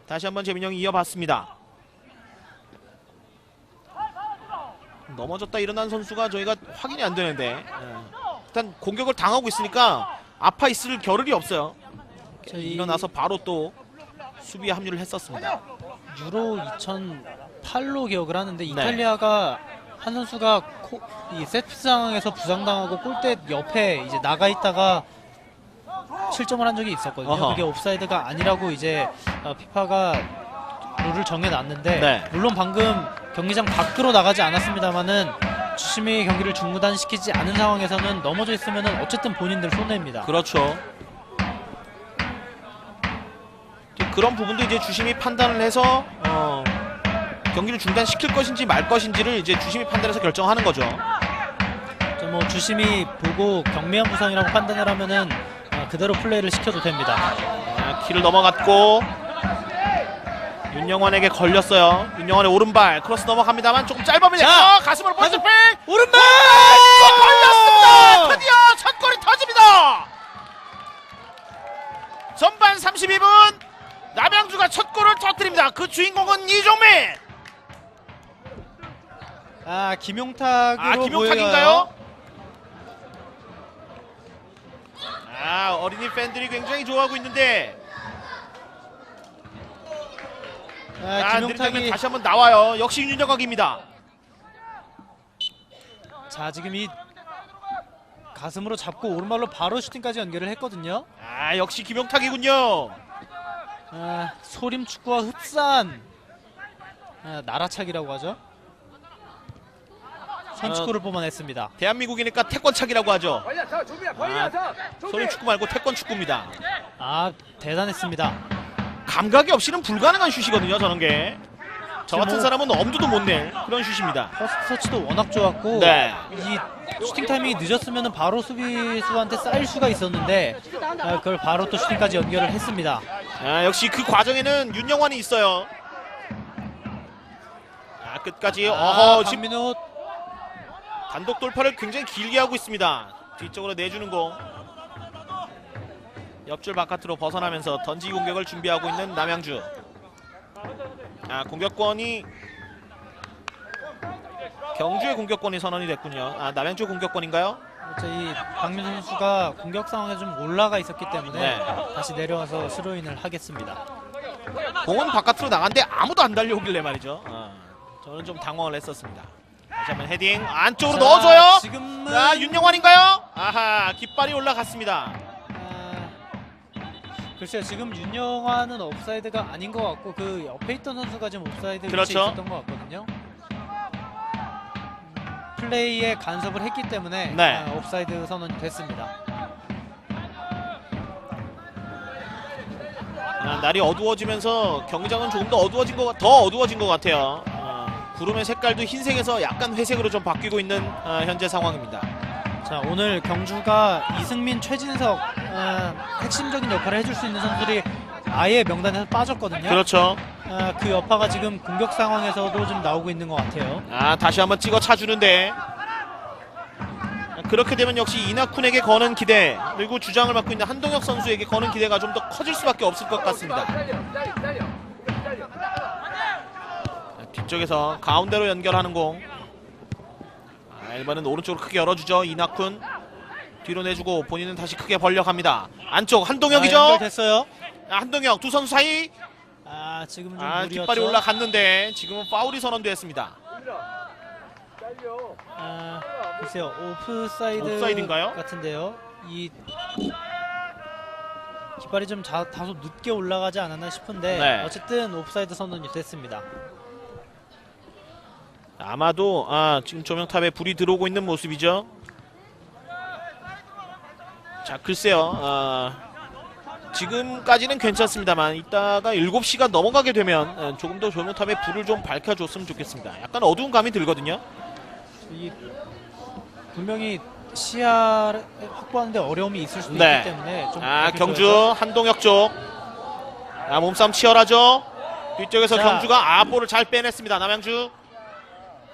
다시 한번 재민영이 이어봤습니다. 넘어졌다 일어난 선수가 저희가 확인이 안 되는데 일단 공격을 당하고 있으니까 아파 있을 겨를이 없어요. 일어나서 바로 또 수비에 합류를 했었습니다. 유로 2008로 기억을 하는데 이탈리아가 한 선수가 이 세트피스 상황에서 부상당하고 골대 옆에 이제 나가 있다가 실점을 한 적이 있었거든요. 그게 옵사이드가 아니라고 이제 피파가 룰을 정해놨는데 물론 방금 경기장 밖으로 나가지 않았습니다만은 주심이 경기를 중단시키지 않은 상황에서는 넘어져 있으면은 어쨌든 본인들 손해입니다. 그렇죠. 그런 부분도 이제 주심이 판단을 해서 경기를 중단시킬 것인지 말 것인지를 이제 주심이 판단해서 결정하는 거죠. 뭐 주심이 보고 경미한 부상이라고 판단을 하면은 그대로 플레이를 시켜도 됩니다. 키를 넘어갔고 윤영환에게 걸렸어요. 윤영환의 오른발 크로스 넘어갑니다만 조금 짧아집니다. 가슴으로 볼스백 오른발 걸렸습니다. 드디어 첫 골이 터집니다. 전반 32분 남양주가 첫 골을 터뜨립니다. 그 주인공은 이종민. 김용탁으로 김용탁인가요? 어린이 팬들이 굉장히 좋아하고 있는데 김용탁이 다시 한번 나와요. 역시 윤영학입니다. 자 지금 이 가슴으로 잡고 오른발로 바로 슈팅까지 연결을 했거든요. 역시 김용탁이군요. 소림 축구와 흡사한 나라차기라고 하죠. 선축구를 뽑아냈습니다. 대한민국이니까 태권차기라고 하죠. 소리 축구 말고 태권 축구입니다. 대단했습니다. 감각이 없이는 불가능한 슛이거든요. 저런 게. 저 같은 사람은 엄두도 못 낼 그런 슛입니다. 퍼스트 터치도 워낙 좋았고 네. 이 슈팅 타이밍이 늦었으면 바로 수비수한테 쌓일 수가 있었는데 그걸 바로 또 슈팅까지 연결을 했습니다. 역시 그 과정에는 윤영환이 있어요. 끝까지 지금 박민호 단독 돌파를 굉장히 길게 하고 있습니다. 뒤쪽으로 내주는 공. 옆줄 바깥으로 벗어나면서 던지기 공격을 준비하고 있는 남양주. 공격권이 경주의 공격권이 선언이 됐군요. 남양주 공격권인가요? 그렇죠. 이 박민호 선수가 공격 상황에 좀 올라가 있었기 때문에 다시 내려와서 스로인을 하겠습니다. 공은 바깥으로 나갔는데 아무도 안 달려오길래 말이죠. 저는 좀 당황을 했었습니다. 다시 한번 헤딩 안쪽으로 넣어줘요. 지금은 윤영환인가요? 깃발이 올라갔습니다. 글쎄요, 지금 윤영환은 옵사이드가 아닌 것 같고 그 옆에 있던 선수가 지금 옵사이드 그렇죠. 위치에 있었던 것 같거든요. 플레이에 간섭을 했기 때문에 옵사이드 선언이 됐습니다. 날이 어두워지면서 경기장은 조금 더 어두워진 것 같아요. 구름의 색깔도 흰색에서 약간 회색으로 좀 바뀌고 있는 현재 상황입니다. 자, 오늘 경주가 이승민, 최진석 핵심적인 역할을 해줄 수 있는 선수들이 아예 명단에서 빠졌거든요. 그렇죠. 그 여파가 지금 공격 상황에서도 좀 나오고 있는 것 같아요. 다시 한번 찍어 차주는데 그렇게 되면 역시 이낙훈에게 거는 기대 그리고 주장을 맡고 있는 한동혁 선수에게 거는 기대가 좀 더 커질 수밖에 없을 것 같습니다. 뒤쪽에서 가운데로 연결하는 공. 이번엔 오른쪽으로 크게 열어주죠. 이낙훈 뒤로 내주고 본인은 다시 크게 벌려갑니다. 안쪽 한동혁이죠. 연결됐어요. 한동혁 두 선수 사이. 지금은 좀 무리였죠. 뒷발이 올라갔는데 지금은 파울이 선언되었습니다. 글쎄요, 옵사이드인가요? 같은데요. 이 깃발이 좀 다소 늦게 올라가지 않았나 싶은데 어쨌든 옵사이드 선언이 됐습니다. 아마도 지금 조명탑에 불이 들어오고 있는 모습이죠. 자, 글쎄요. 지금까지는 괜찮습니다만 이따가 7시가 넘어가게 되면 조금 더 조명탑에 불을 좀 밝혀줬으면 좋겠습니다. 약간 어두운 감이 들거든요. 분명히 시야를 확보하는데 어려움이 있을 수도 있기 때문에 좀 경주 한동혁 쪽 몸싸움 치열하죠. 뒤쪽에서 경주가 볼을 잘 빼냈습니다. 남양주.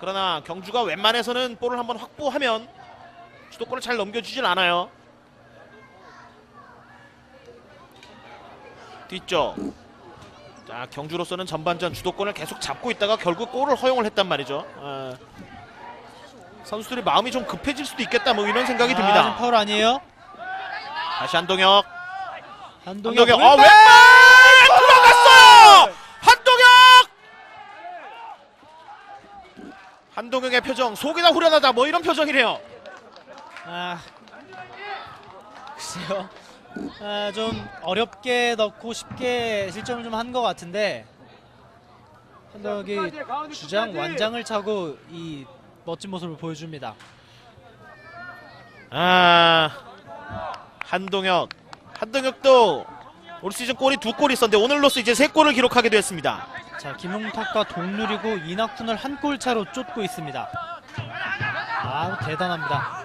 그러나 경주가 웬만해서는 볼을 한번 확보하면 주도권을 잘 넘겨주질 않아요. 뒤쪽. 경주로서는 전반전 주도권을 계속 잡고 있다가 결국 골을 허용을 했단 말이죠. 선수들이 마음이 좀 급해질 수도 있겠다 뭐 이런 생각이 듭니다. 지금 파울 아니에요? 다시 한동혁. 한동혁 왼발 들어갔어. 한동혁의 표정 속이 다 후련하다 뭐 이런 표정이래요. 글쎄요. 좀 어렵게 넣고 쉽게 실점을 좀 한 것 같은데 한동혁이 주장 완장을 차고 이 멋진 모습을 보여줍니다. 한동혁도 올 시즌 골이 2골 있었는데 오늘로써 이제 3골을 기록하게 됐습니다. 자, 김용탁과 동률이고 이낙훈을 한 골 차로 쫓고 있습니다. 아, 대단합니다.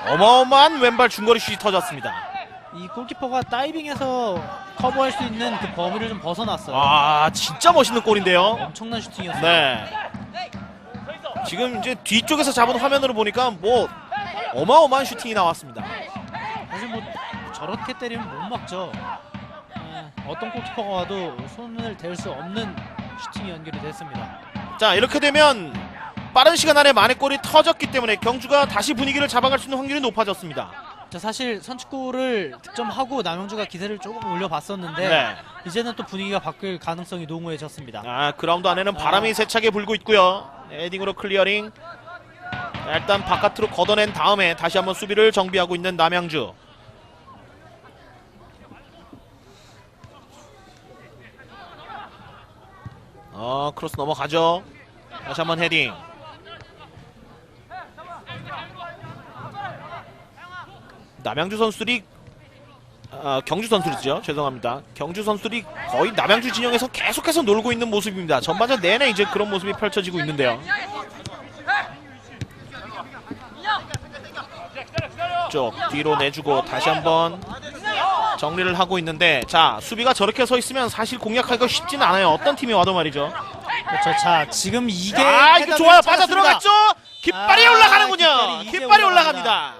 어마어마한 왼발 중거리 슛이 터졌습니다. 이 골키퍼가 다이빙해서 커버할 수 있는 그 범위를 좀 벗어났어요. 아, 진짜 멋있는 골인데요. 엄청난 슈팅이었어요. 네. 지금 이제 뒤쪽에서 잡은 화면으로 보니까 뭐 어마어마한 슈팅이 나왔습니다. 사실 뭐 저렇게 때리면 못 막죠. 어떤 골키퍼가 와도 손을 댈 수 없는 슈팅이 연결이 됐습니다. 자, 이렇게 되면 빠른 시간 안에 만회골이 터졌기 때문에 경주가 다시 분위기를 잡아갈 수 있는 확률이 높아졌습니다. 자, 사실 선취골을 득점하고 남영주가 기세를 조금 올려봤었는데 네. 이제는 또 분위기가 바뀔 가능성이 농후해졌습니다. 아, 그라운드 안에는 바람이 세차게 불고 있고요. 헤딩으로 클리어링. 일단 바깥으로 걷어낸 다음에 다시 한번 수비를 정비하고 있는 남양주. 크로스 넘어가죠. 다시 한번 헤딩. 남양주 선수들이 경주 선수들이죠. 죄송합니다. 경주 선수들이 거의 남양주 진영에서 계속해서 놀고 있는 모습입니다. 전반전 내내 이제 그런 모습이 펼쳐지고 있는데요. 쪽 뒤로 내주고 다시 한번 정리를 하고 있는데, 자, 수비가 저렇게 서 있으면 사실 공략하기가 쉽지는 않아요. 어떤 팀이 와도 말이죠. 그렇죠. 자, 지금 이게 이거 좋아요. 빠져 들어갔죠. 깃발이 올라가는군요. 깃발이 올라갑니다. 올라갑니다.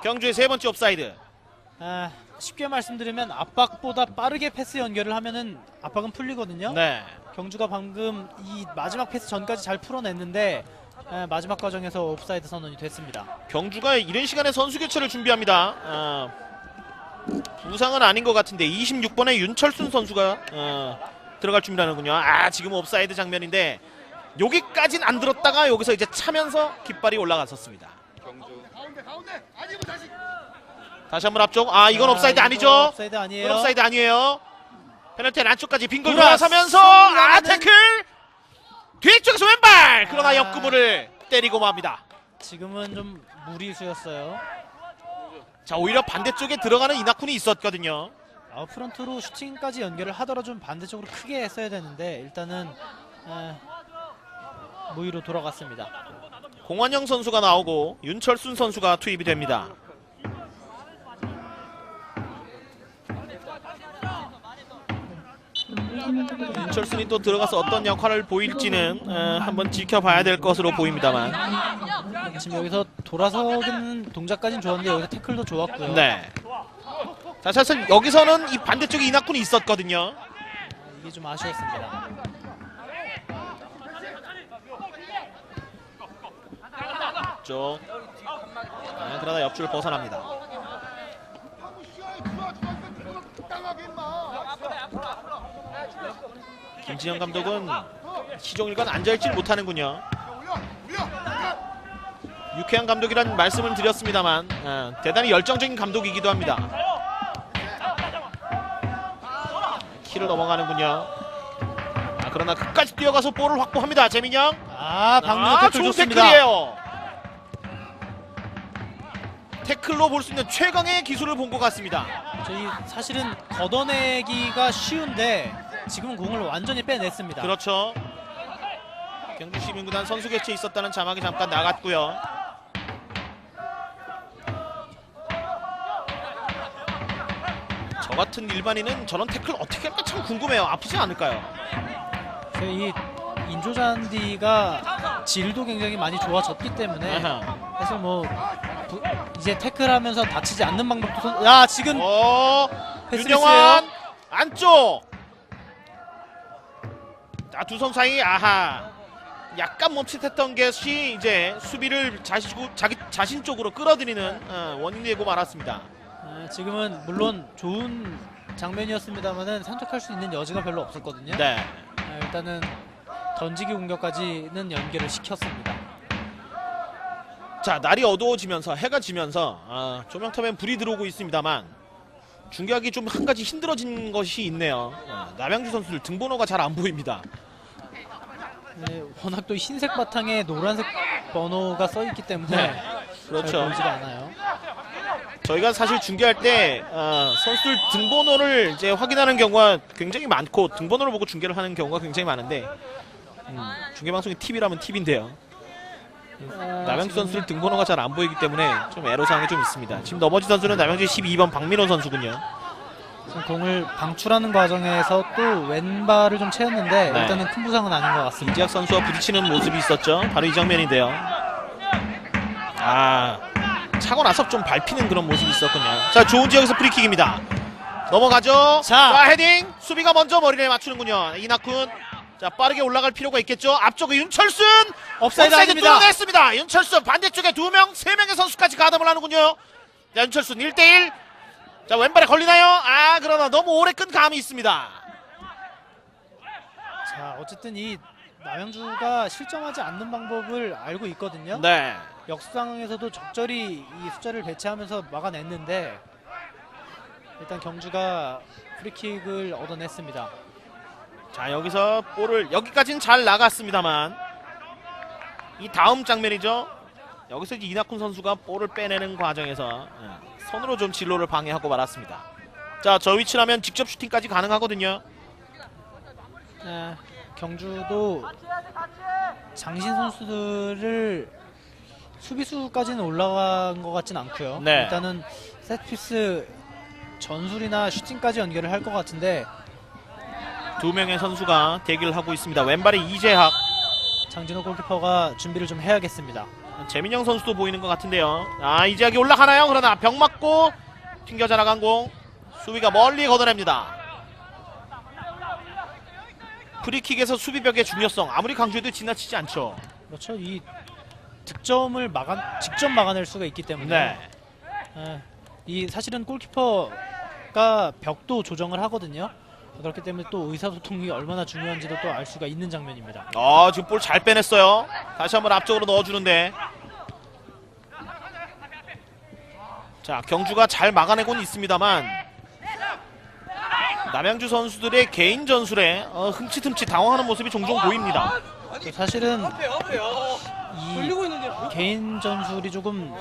경주의 3번째 옵사이드. 쉽게 말씀드리면 압박보다 빠르게 패스 연결을 하면은 압박은 풀리거든요. 네. 경주가 방금 이 마지막 패스 전까지 잘 풀어냈는데 마지막 과정에서 옵사이드 선언이 됐습니다. 경주가 이른 시간에 선수 교체를 준비합니다. 부상은 아닌 것 같은데 26번의 윤철순 선수가 들어갈 준비라는군요. 지금 옵사이드 장면인데 여기까진 안 들었다가 여기서 이제 차면서 깃발이 올라갔었습니다. 다시 한번 앞쪽. 이건 옵사이드 아니죠. 옵사이드 아니에요. 이건 옵사이드 아니에요. 페널티 안쪽까지 빙글 돌아서면서 돌아서면서 태클 뒤쪽에서 왼발. 그러나 옆구무를 때리고 맙니다. 지금은 좀 무리수였어요. 자, 오히려 반대쪽에 들어가는 이낙훈이 있었거든요. 아웃프런트로 슈팅까지 연결을 하더라도 좀 반대쪽으로 크게 했어야 되는데 일단은 무위로 돌아갔습니다. 공환영 선수가 나오고 윤철순 선수가 투입이 됩니다. 윤철순이 또 들어가서 어떤 역할을 보일지는 한번 지켜봐야 될 것으로 보입니다만. 지금 여기서 돌아서는 동작까지는 좋았는데 여기서 태클도 좋았고요. 네. 자, 사실 여기서는 이 반대쪽에 이낙훈이 있었거든요. 이게 좀 아쉬웠습니다. 쪽. 그러다 옆줄 벗어납니다. 김진영 감독은 시종일관 앉아있질 못하는군요. 유쾌한 감독이란 말씀을 드렸습니다만 대단히 열정적인 감독이기도 합니다. 키를 넘어가는군요. 그러나 끝까지 뛰어가서 볼을 확보합니다. 재민영. 박민호 태클 좋은 좋습니다. 태클이에요. 태클로 볼 수 있는 최강의 기술을 본 것 같습니다. 저희 사실은 걷어내기가 쉬운데 지금은 공을 완전히 빼냈습니다. 그렇죠. 경주시민구단 선수 교체 있었다는 자막이 잠깐 나갔고요. 저 같은 일반인은 저런 태클 어떻게 할까 참 궁금해요. 아프지 않을까요? 이 인조잔디가 질도 굉장히 많이 좋아졌기 때문에 사실 뭐 이제 태클하면서 다치지 않는 방법도 지금 윤영환 안쪽. 두 선수 사이 약간 멈칫했던 것이 이제 수비를 자기 자신 쪽으로 끌어들이는 원인이 되고 말았습니다. 지금은 물론 좋은 장면이었습니다만은 선택할 수 있는 여지가 별로 없었거든요. 네. 일단은 던지기 공격까지는 연결을 시켰습니다. 자, 날이 어두워지면서 해가 지면서 조명탑엔 불이 들어오고 있습니다만 중계하기 좀 한 가지 힘들어진 것이 있네요. 남양주 선수들 등번호가 잘 안 보입니다. 네, 워낙 또 흰색 바탕에 노란색 번호가 써 있기 때문에 그렇죠. 잘 보이지가 않아요. 저희가 사실 중계할 때 선수들 등번호를 이제 확인하는 경우가 굉장히 많고 등번호를 보고 중계를 하는 경우가 굉장히 많은데 중계방송이 팁이라면 팁인데요. 남양주 선수들 등번호가 잘 안 보이기 때문에 좀 애로사항이 좀 있습니다. 지금 넘어진 선수는 남양주 12번 박민호 선수군요. 공을 방출하는 과정에서 또 왼발을 좀 채웠는데 네. 일단은 큰 부상은 아닌 것 같습니다. 이재학 선수와 부딪히는 모습이 있었죠. 바로 이 장면인데요. 차고 나서 좀 밟히는 그런 모습이 있었군요. 자, 좋은 지역에서 프리킥입니다. 넘어가죠. 자, 헤딩. 수비가 먼저 머리를 맞추는군요. 이낙훈. 자, 빠르게 올라갈 필요가 있겠죠. 앞쪽에 윤철순. 옵사이드 아닙니다. 뚫어냈습니다. 윤철순 반대쪽에 2명, 3명의 선수까지 가담을 하는군요. 자, 윤철순 1대1. 자, 왼발에 걸리나요? 그러나 너무 오래 끈 감이 있습니다. 자, 어쨌든 이 남양주가 실점하지 않는 방법을 알고 있거든요. 네. 역습 상황에서도 적절히 이 숫자를 배치하면서 막아냈는데 일단 경주가 프리킥을 얻어냈습니다. 자, 여기서 볼을 여기까지는 잘 나갔습니다만 이 다음 장면이죠. 여기서 이제 이낙훈 선수가 볼을 빼내는 과정에서 손으로 좀 진로를 방해하고 말았습니다. 자, 저 위치라면 직접 슈팅까지 가능하거든요. 경주도 장신 선수들을 수비수까지는 올라간 것 같진 않고요. 네. 일단은 세트피스 전술이나 슈팅까지 연결을 할 것 같은데 2명의 선수가 대기를 하고 있습니다. 왼발에 이재학, 장진호 골키퍼가 준비를 좀 해야겠습니다. 재민영 선수도 보이는 것 같은데요. 이재학이 올라가나요? 그러나 벽 맞고 튕겨져 나간 공, 수비가 멀리 걷어냅니다. 프리킥에서 수비벽의 중요성 아무리 강조해도 지나치지 않죠. 그렇죠. 이 득점을 직접 막아낼 수가 있기 때문에 이 사실은 골키퍼가 벽도 조정을 하거든요. 그렇기 때문에 또 의사소통이 얼마나 중요한지도 또 알 수가 있는 장면입니다. 지금 볼 잘 빼냈어요. 다시 한번 앞쪽으로 넣어주는데, 자, 경주가 잘 막아내고는 있습니다만 남양주 선수들의 개인 전술에 흠칫흠칫 당황하는 모습이 종종 보입니다. 사실은 이 개인 전술이 조금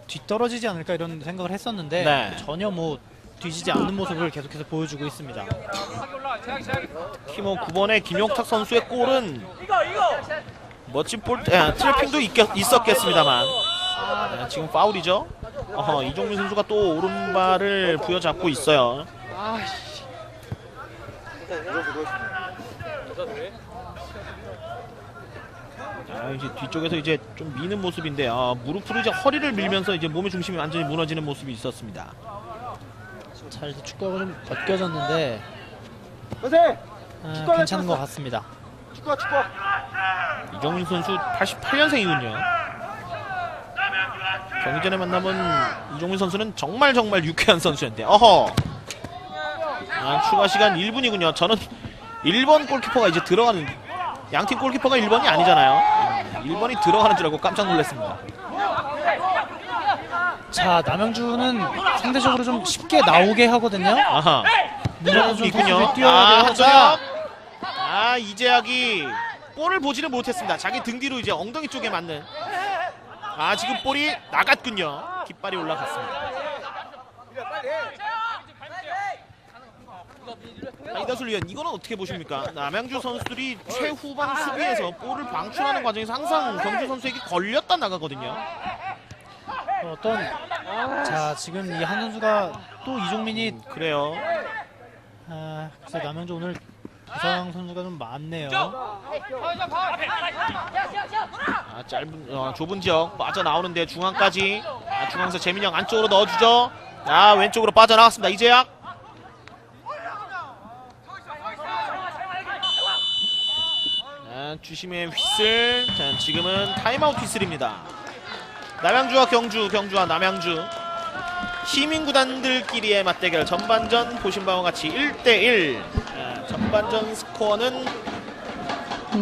뒤떨어지지 않을까 이런 생각을 했었는데 네. 전혀 뭐 뒤지지 않는 모습을 계속해서 보여주고 있습니다. 특히 9번의 김용탁 선수의 골은 멋진 트래핑도 있었겠습니다만 지금 파울이죠. 이종민 선수가 또 오른발을 부여잡고 있어요. 이제 뒤쪽에서 이제 좀 미는 모습인데 무릎으로 이제 허리를 밀면서 이제 몸의 중심이 완전히 무너지는 모습이 있었습니다. 잘 축구가 좀 벗겨졌는데 괜찮은 것 같습니다. 이종민 선수 88년생이군요. 경기 전에 만나본 이종민 선수는 정말 유쾌한 선수였는데 추가 시간 1분이군요. 저는 1번 골키퍼가 이제 들어가는, 양팀 골키퍼가 1번이 아니잖아요. 1번이 들어가는 줄 알고 깜짝 놀랐습니다. 자, 남양주는 상대적으로 좀 쉽게 나오게 하거든요. 이런 좀 있군요. 뛰어야 돼요. 이재학이 볼을 보지를 못했습니다. 자기 등 뒤로 이제 엉덩이 쪽에 맞는. 지금 볼이 나갔군요. 깃발이 올라갔습니다. 이다솔 위원, 이거는 어떻게 보십니까? 남양주 선수들이 최후방 수비에서 볼을 방출하는 과정에서 항상 경주 선수에게 걸렸다 나가거든요. 자, 지금 이 한 선수가 또 이종민이 그래요. 글쎄 남양주 오늘 부상 선수가 좀 많네요. 좁은 지역 빠져나오는데 중앙까지. 중앙에서 재민영 안쪽으로 넣어주죠. 왼쪽으로 빠져나왔습니다. 이재학. 주심의 휘슬. 자, 지금은 타임아웃 휘슬입니다. 남양주와 경주와 남양주 시민구단들끼리의 맞대결, 전반전 보신 바와 같이 1대1. 전반전 스코어는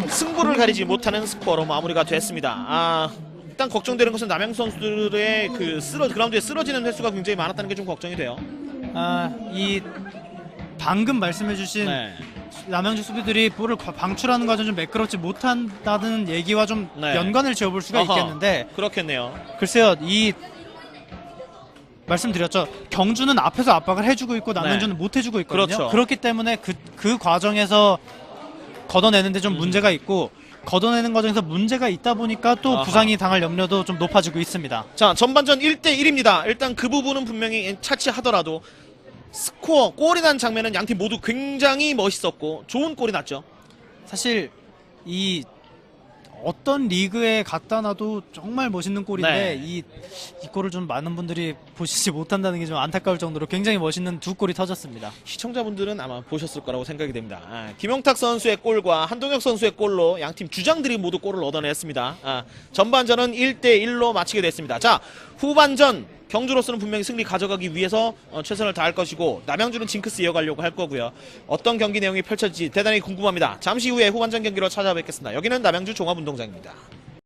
승부를 가리지 못하는 스코어로 마무리가 됐습니다. 일단 걱정되는 것은 남양주 선수들의 그라운드에 쓰러지는 횟수가 굉장히 많았다는 게 좀 걱정이 돼요. 이 방금 말씀해주신 남양주 수비들이 볼을 방출하는 과정 좀 매끄럽지 못한다는 얘기와 좀 연관을 지어볼 수가 있겠는데, 그렇겠네요. 글쎄요, 이 말씀드렸죠. 경주는 앞에서 압박을 해주고 있고 남양주는 못 해주고 있거든요. 그렇죠. 그렇기 때문에 그 과정에서 걷어내는데 좀 문제가 있고 걷어내는 과정에서 문제가 있다 보니까 또 아하. 부상이 당할 염려도 좀 높아지고 있습니다. 자, 전반전 1대1입니다. 일단 그 부분은 분명히 차치하더라도 스코어, 골이 난 장면은 양팀 모두 굉장히 멋있었고 좋은 골이 났죠. 사실 이 어떤 리그에 갖다 놔도 정말 멋있는 골인데 네. 이 골을 좀 많은 분들이 보시지 못한다는 게 좀 안타까울 정도로 굉장히 멋있는 두 골이 터졌습니다. 시청자분들은 아마 보셨을 거라고 생각이 됩니다. 김용탁 선수의 골과 한동혁 선수의 골로 양팀 주장들이 모두 골을 얻어냈습니다. 전반전은 1대1로 마치게 됐습니다. 자, 후반전 경주로서는 분명히 승리 가져가기 위해서 최선을 다할 것이고 남양주는 징크스 이어가려고 할 거고요. 어떤 경기 내용이 펼쳐질지 대단히 궁금합니다. 잠시 후에 후반전 경기로 찾아뵙겠습니다. 여기는 남양주 종합운동장입니다.